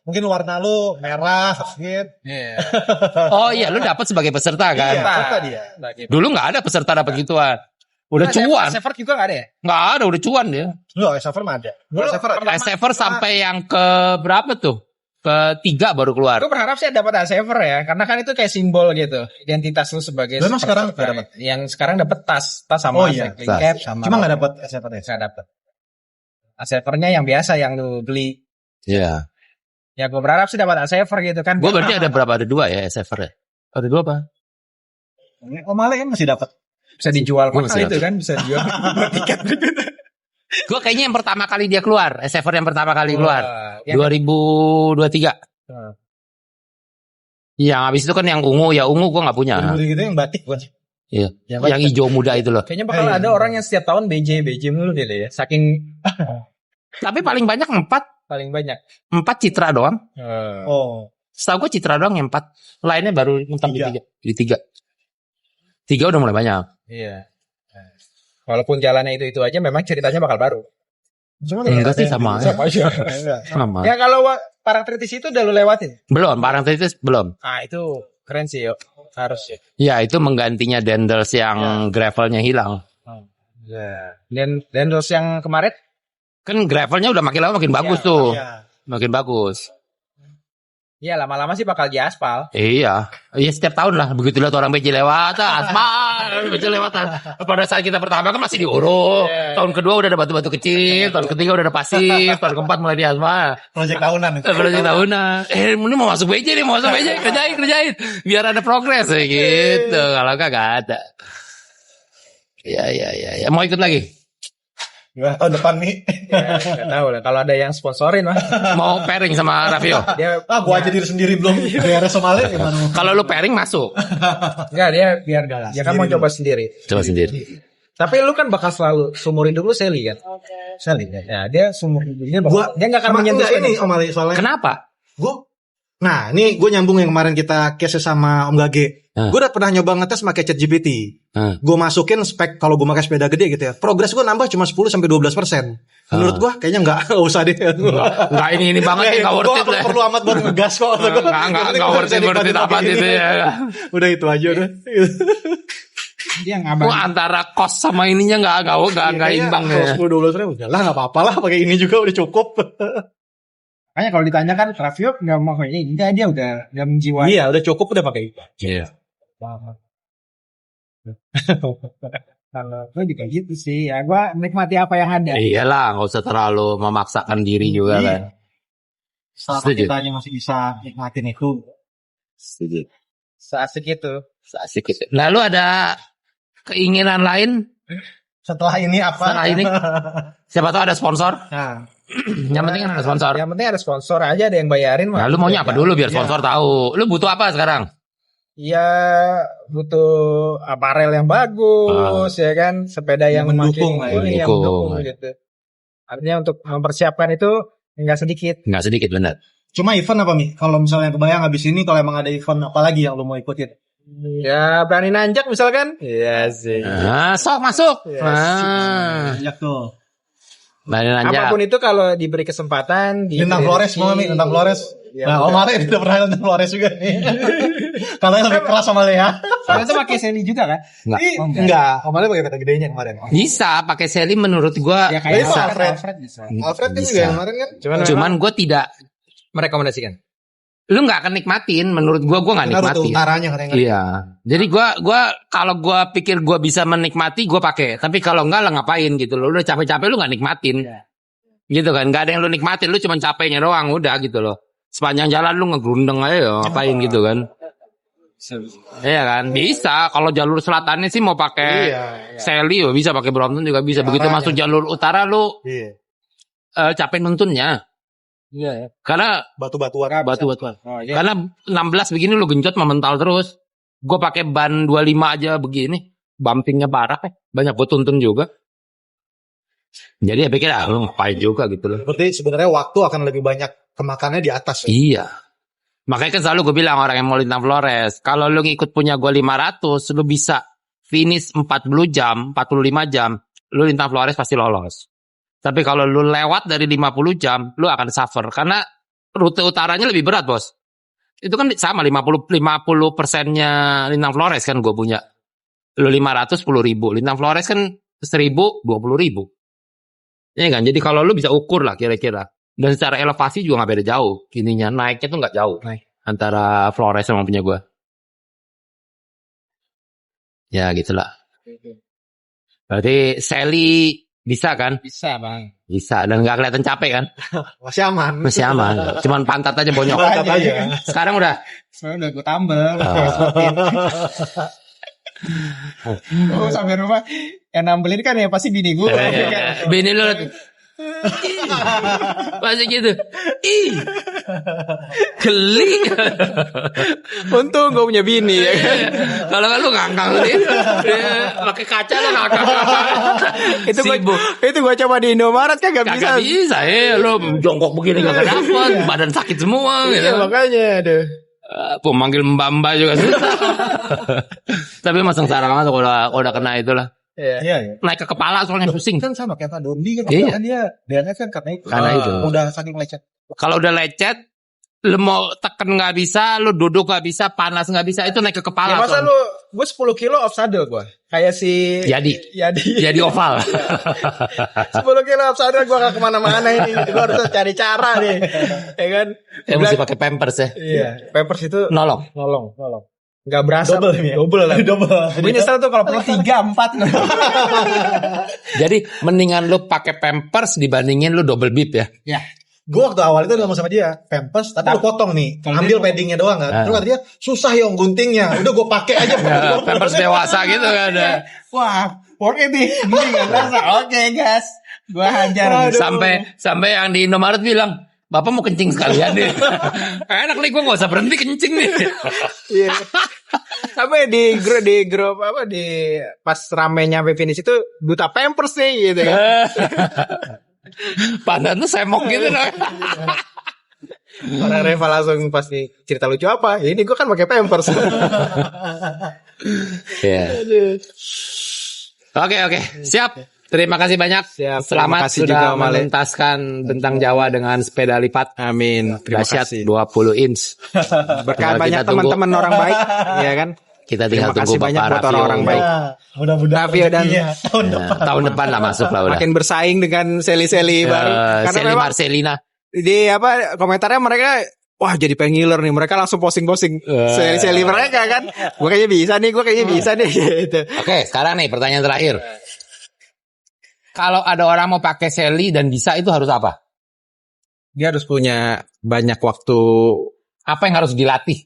mungkin warna lu merah, sedikit. Iya. Oh iya, lu dapat sebagai peserta kan? Iya, apa dia? Dulu nggak ada peserta dapat gituan. Udah cuan. Sever juga nggak ada ya? Nggak ada, udah cuan dia. Enggak, Saver mah ada. Saver sampai yang ke berapa tuh? Ketiga baru keluar. Gue berharap sih dapat Saver ya, karena kan itu kayak simbol gitu, identitas lu sebagai. Memang sekarang supporter. dapat. Yang sekarang dapat tas sama cycling tas. cap sama. Cuma nggak dapat Saver ya. Nggak dapat. Savernya yang biasa yang lu beli. Iya. Ya gue berharap sih dapat Saver gitu kan. Gue berarti ada berapa? Ada 2 ya Saver ya? Ada 2 apa? Om Ale kan masih dapat. Bisa dijual Gua mahal masih itu kan, bisa dijual tiket. Gue kayaknya yang pertama kali dia keluar, Saver yang pertama kali keluar. Yang 2023. Hmm. Iya, habis itu kan yang ungu, ya ungu gue nggak punya. Gitu yang batik bukan sih? Iya. Yang Yang hijau muda itu loh. Kayaknya bakal ada orang yang setiap tahun BJ mulu gitu ya. Saking Tapi paling banyak 4 paling banyak. Citra doang. Oh. Setahu gue Citra doang yang 4. Lainnya baru mentok di 3. Di 3 udah mulai banyak. Iya. Walaupun jalannya itu aja, memang ceritanya bakal baru. Enggak sih sama aja. Sama aja. Sama. Ya kalau Parangtritis itu udah lu lewatin. Belum, Parangtritis belum. Ah itu keren sih yuk. Harus ya. Ya itu menggantinya Dendels yang gravelnya hilang. Dan terus yang kemarin Kan gravelnya udah makin lama makin bagus tuh. Iya. Makin bagus. ya lama-lama sih bakal diaspal. Iya. Iya setiap tahun lah. Begitu lihat orang BJ lewat, aspal, BJ lewat. Pada saat kita pertama kan masih diuruk. Tahun kedua udah ada batu-batu kecil. Tahun ketiga udah ada pasir. Tahun keempat mulai diaspal. Proyek tahunan itu. Proyek tahunan. Ini mau masuk BJ nih, mau masuk BJ. Kerjain. Biar ada progres gitu. Kalau kagak ada. Ya. Mau ikut lagi? Gimana tahun depan nih? Gak tahu lah. Kalau ada yang sponsorin mah. Mau pairing sama Raffio? Dia Gua aja diri sendiri belum. Biar Somali gimana? Kalau lu pairing masuk. enggak dia biar galas. Dia kan mau coba sendiri. Coba sendiri. Tapi lu kan bakal selalu seumur hidup lu Sally kan? Sally. Ya dia seumur hidupnya Gua dia nggak akan menyentuh ini Om Ali soalnya. Kenapa? Nah, ini gue nyambung yang kemarin kita case sama Om Gage. Gue udah pernah nyoba ngetes pakai ChatGPT. Gue masukin spek kalau gue pakai sepeda gede gitu ya. Progres gue nambah cuma 10-12%. Menurut gue kayaknya nggak usah deh. Enggak ini banget nih, enggak worth it Gue lah. perlu amat buat ngegas kok. Enggak worth it amat itu ya. Udah itu aja udah. dia ngabang. Wah, antara cost sama ininya enggak imbang ya. 10-12 udah lah nggak apa-apa lah pakai ini juga udah cukup. Makanya kalau ditanya kan Raffio nggak mau kayak ini, enggak dia udah menjiwai. Iya udah cukup udah pakai. Iya. Kalau gue juga gitu sih, ya gue menikmati apa yang ada. Iyalah, enggak usah terlalu memaksakan diri juga kan. Selama Setuju. kitanya masih bisa nikmatin itu. Setuju. Seasik itu. Asik gitu. Lalu ada keinginan lain Setelah ini apa? setelah ini? Siapa tahu ada sponsor? Nah, Yang penting kan ada sponsor. Yang penting ada sponsor aja, ada yang bayarin mah. Nah, lu maunya apa dulu biar sponsor tahu? Lu butuh apa sekarang? Ya butuh aparel yang bagus, ya kan, sepeda yang mendukung lah ya. makin yang Mendukung. mendukung gitu. Artinya untuk mempersiapkan itu nggak sedikit. Enggak sedikit benar. cuma event apa Mi? Kalau misalnya kebayang habis ini kalau emang ada event apa lagi yang lu mau ikutin? Ya berani nanjak misalkan. Iya sih. Nah, sok masuk. Nah, Banyak tuh. nanya. Apapun itu kalau diberi kesempatan. Lintang Flores mau Mi, Lintang Flores. Ya, Nah, Om Ale udah pernah Lintang Flores juga nih. Katanya lebih keras sama Lea. Soalnya itu pakai Sally juga kan? Enggak, Om Ale pakai kata gedenya kemarin. Bisa pakai seli menurut gua Ya kayak bisa. Alfred bisa. Alfred kan Bisa. juga yang kemarin kan. Cuman gua tidak, Merekomendasikan. lu nggak akan nikmatin. Menurut gua nggak Rute nikmatin. utaranya katanya. Iya. Jadi gua kalau gua pikir gua bisa menikmati, gua pakai. Tapi kalau enggak lah ngapain gitu loh. Lu udah capek-capek lu nggak nikmatin. Gitu kan. Nggak ada yang lu nikmatin, lu cuma capeknya doang udah gitu loh. Sepanjang jalan lu ngegrundeng aja ya, ngapain gitu kan. Iya kan? Bisa. Kalau jalur selatannya sih mau pakai Sally ya bisa, pakai Brompton juga bisa. Begitu masuk jalur utara lu Iya. capek nuntunnya. Iya ya. Karena Batu-batuan. batu-batuan. Oh, iya. Karena 16 begini lu genjot memental terus. Gue pakai ban 25 aja begini. Bumpingnya parah banyak gue tuntun juga. Jadi ya pikir lu ngapain juga gitu loh. Berarti sebenarnya waktu akan lebih banyak kemakannya di atas. Ya? Iya. Makanya kan selalu gue bilang orang yang mau Lintang Flores, kalau lu ngikut punya gue 500, lu bisa finish 40 jam, 45 jam, lu Lintang Flores pasti lolos. Tapi kalau lu lewat dari 50 jam, lu akan suffer. Karena rute utaranya lebih berat, bos. Itu kan sama 50% Lintang Flores kan gue punya. Lu 500 10.000. Lintang Flores kan 1.000 20.000. Iya kan? Jadi kalau lu bisa ukur lah kira-kira. Dan secara elevasi juga nggak beda jauh. Ininya naiknya tuh nggak jauh. Antara Flores sama punya gua. Ya gitulah. Berarti Sally bisa kan? Bisa bang. Bisa. Dan nggak kelihatan capek kan? Masih aman. Masih aman. Cuman pantat aja bonyok. Pantat aja. Sekarang udah. Sebenarnya udah gue tambel. Oh sampai rumah yang nambelin kan ya pasti bini gue. Bini lu masih gitu. Ih. Geli. Untung gue punya bini ya kan. Kalau kan lu ngangkang nih. Pakai kaca lu ngangkang. Itu gue coba di Indomaret kan gak bisa. Kagak bisa ya. Lu jongkok begini kagak dapet. Badan sakit semua gitu. Iya, makanya aduh. Pemanggil mbak-mbak juga susah. Tapi masang sarang banget kalau udah kena itulah. Iya. Naik ke kepala soalnya pusing. Kan sama kayak Pak Dondi kan. Iya. Kan dia DNF kan karena itu. Karena itu. Udah saking lecet. Kalau udah lecet, lu mau tekan nggak bisa, lu duduk nggak bisa, panas nggak bisa, itu naik ke kepala. Ya masa soalnya. gue 10 kilo off saddle gue. Kayak si Jadi oval. 10 kilo off saddle gue gak kemana-mana ini. Gue harus cari cara nih. Ya kan. Mesti pakai pampers ya. Iya. Pampers itu Nolong. Gak berasa. Double lah. Gue nyesel tuh kalau perlu 3, 4. Jadi mendingan lu pakai pampers dibandingin lu double bib ya. Ya. Gue waktu awal itu ngomong sama dia Pampers tapi lu potong nih. Ambil paddingnya doang kan. Terus kata dia susah yang guntingnya. Udah gue pakai aja. Pampers dewasa gitu kan. Wah, pokoknya nih. Gini gak berasa. Oke guys. Gue hajar. Sampai yang di Indomaret bilang, Bapak mau kencing sekalian deh. Enak nih gue gak usah berhenti kencing nih. Iya. Sampai di grup apa di pas ramenya sampai finish itu duta Pampers nih gitu kan. Pandan tuh semok gitu dong. Orang Reva langsung pasti cerita lucu apa? Ini gue kan pakai Pampers. Iya. Oke, siap. Terima kasih banyak. Siap. Selamat Terima kasih sudah juga, Om Ale. menuntaskan bentang Jawa dengan sepeda lipat. Amin. Terima Dahsyat kasih. 20 inch. Berkah Tinggal banyak kita tunggu. teman-teman orang baik, ya kan? Kita tinggal Terima tunggu kasih banyak Bapak buat Raffio. orang-orang baik. Mudah-mudahan Raffio dan Tahun depan lah masuk lah udah. makin bersaing dengan seli-seli baru. Karena Sally memang Marcelina. di apa komentarnya mereka wah jadi pengen ngiler nih, mereka langsung posting-posting seli-seli mereka kan. Gue kayaknya bisa nih gitu. Oke, sekarang nih pertanyaan terakhir. Kalau ada orang mau pakai Sally dan bisa itu harus apa? Dia harus punya banyak waktu. Apa yang harus dilatih?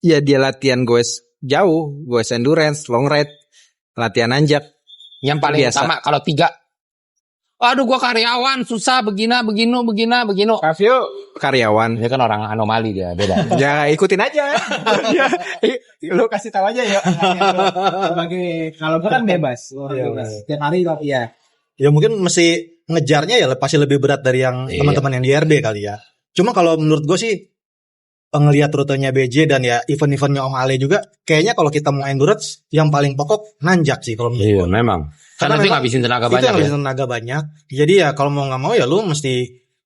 Ya dia latihan goes jauh, goes endurance, long ride, latihan nanjak. Yang paling Biasa. utama kalau 3. Aduh gua karyawan susah begini. Raffio karyawan. Dia kan orang anomali dia, beda. Ya ikutin aja. Ya, lu kasih tahu aja ya. Sebagai kalau gue kan bebas. Tiap hari kok iya. Ya mungkin mesti ngejarnya ya pasti lebih berat dari yang teman-teman yang di RD kali ya. Cuma kalau menurut gue sih ngelihat rutenya BJ dan ya event-eventnya Om Ale juga kayaknya kalau kita mau endurance yang paling pokok nanjak sih kalau menurut gue. Memang. Karena itu ngabisin tenaga Itu banyak yang ya. ngabisin tenaga banyak. Jadi ya kalau mau nggak mau ya lu mesti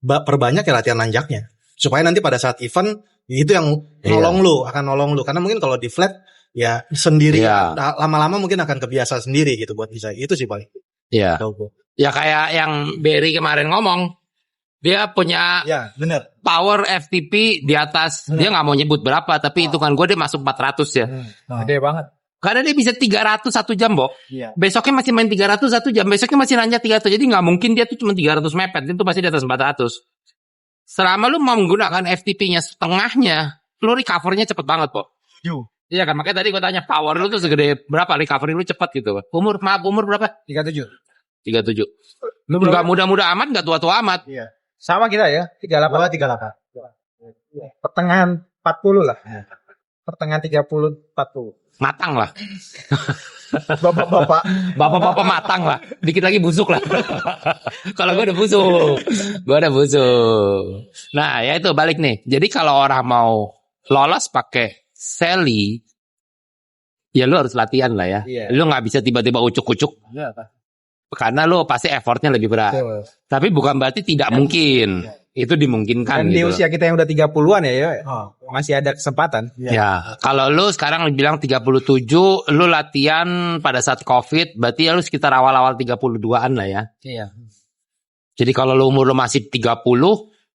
perbanyak ya latihan nanjaknya. Supaya nanti pada saat event itu yang akan nolong lu. Karena mungkin kalau di flat ya sendiri lama-lama mungkin akan kebiasa sendiri gitu buat bisa. Itu sih paling. Iya. Ya kayak yang Berry kemarin ngomong. Dia punya Ya benar. power FTP di atas. Dia nggak mau nyebut berapa. Tapi hitungan gue dia masuk 400 ya. Gede banget. Karena dia bisa 300 1 jam, Bo. Iya. Besoknya masih main 300 1 jam. Besoknya masih nanjak 300. Jadi nggak mungkin dia tuh cuma 300 mepet. Itu pasti di atas 400. Selama lu mau menggunakan FTP-nya setengahnya, lu recover-nya cepet banget, Po. Iya kan? Makanya tadi gue tanya, power lu tuh segede berapa? Recovery lu cepet gitu. Umur berapa? 37. 37. Lu Nggak muda-muda amat, nggak tua-tua amat. Iya. Sama kita ya. 38. Pertengahan 40 lah. Pertengahan 30 40. Matang lah. Bapak-bapak. Bapak-bapak matang lah. Dikit lagi busuk lah. Kalau gue udah busuk. Nah, ya itu balik nih. Jadi kalau orang mau lolos pakai Sally, ya lu harus latihan lah ya. Iya. Lu nggak bisa tiba-tiba ucuk-ucuk. Karena lu pasti effortnya lebih berat. Betul. Tapi bukan berarti tidak mungkin. itu dimungkinkan Dan di gitu. usia kita yang udah 30-an ya, masih ada kesempatan. Ya, kalau lu sekarang bilang 37, lu latihan pada saat COVID, berarti ya lu sekitar awal-awal 32-an lah ya. Iya. Jadi kalau lu umur lu masih 30,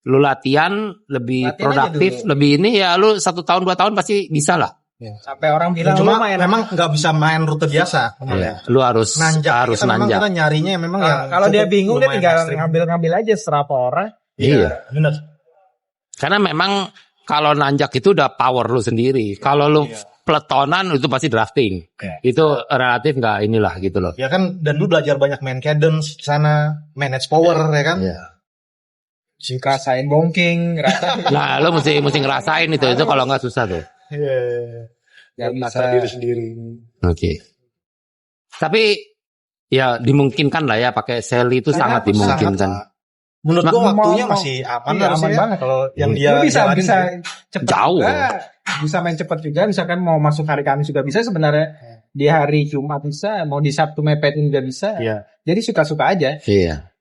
lu latihan lebih Latihan aja produktif, dulu. lebih ini ya lu 1 tahun 2 tahun pasti bisa lah. Sampai orang bilang Cuma lu main memang nggak bisa main rute biasa. Lu harus Nanjak harus kita memang nanjak. kita nyarinya memang yang kalau dia cukup bingung dia lumayan tinggal ekstrim. ngambil aja serapa orang. Iya. Bener. Karena memang kalau nanjak itu udah power lu sendiri. Kalau lu peletonan itu pasti drafting. Itu relatif nggak inilah gitu loh. Ya kan, dan lu belajar banyak main cadence di sana, manage power ya kan. Rasain bongking, rasain Nah, lu mesti ngerasain itu kalau nggak susah tuh. nggak bisa. diri sendiri. Oke. Tapi ya dimungkinkan lah ya pakai Sally itu sangat dimungkinkan. Menurut gua waktunya mau- masih aman iya, harusnya aman ya. banget. Kalau yang Lu dia bisa jalanin bisa sih. cepat Jauh. juga, bisa main cepat juga. Misalkan mau masuk hari Kamis juga bisa sebenarnya. Di hari Jumat bisa, mau di Sabtu mepet juga bisa. Iya. Jadi suka-suka aja. Iya.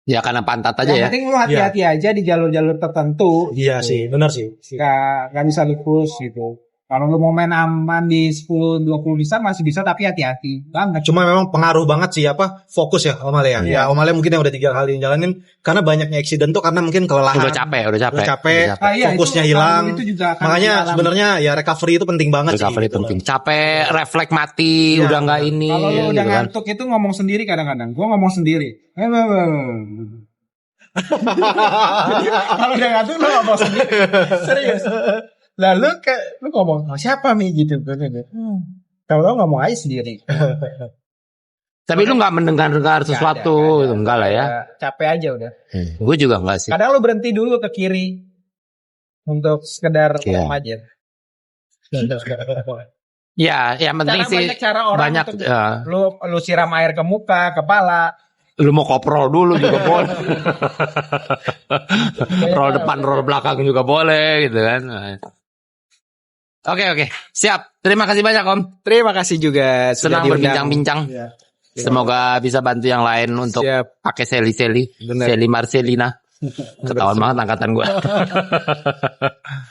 Ya karena pantat aja Yang ya. penting lu hati-hati aja di jalur-jalur tertentu. Iya sih, benar sih. Nggak bisa lupus gitu. Kalau lu mau main aman di 10-20 besar masih bisa, tapi hati-hati banget. Cuma memang pengaruh banget sih fokus ya Om Ale ya. Iya. Ya Om Ale mungkin yang udah 3 kali jalanin karena banyaknya accident tuh karena mungkin kelelahan. Udah capek. Udah capek. Fokusnya itu, hilang. itu juga akan Makanya dialami. sebenarnya ya recovery itu penting banget Recovery sih. gitu penting. loh. Capek, refleks mati, Iya, udah nggak ini. Kalau lu udah gitu kan. ngantuk itu ngomong sendiri kadang-kadang. Gua ngomong sendiri. Kalau udah ngantuk lu ngomong sendiri. Serius. Lalu lu ngomong, siapa Mi gitu. Tahu-tahu ngomong aja sendiri. Tapi lu nggak mendengar sesuatu, Nggak ada. enggak lah ya. Capek aja udah. Gue juga enggak sih. Kadang lu berhenti dulu ke kiri untuk sekedar Iya. aja. Ya, yang penting sih Banyak cara orang banyak. untuk- Ya. lu siram air ke muka, kepala. Lu mau koprol dulu juga boleh. Roll depan, roll belakang juga boleh gitu kan. Oke, siap. Terima kasih banyak Om. Terima kasih juga sudah Senang diundang. berbincang-bincang. Iya. Semoga bisa bantu yang lain untuk Siap. pakai Sally. Sally Marcelina. Ketahuan banget angkatan gue.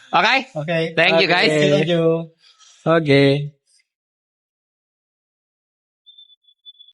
Oke. Oke. Thank you, guys. Thank you. Oke.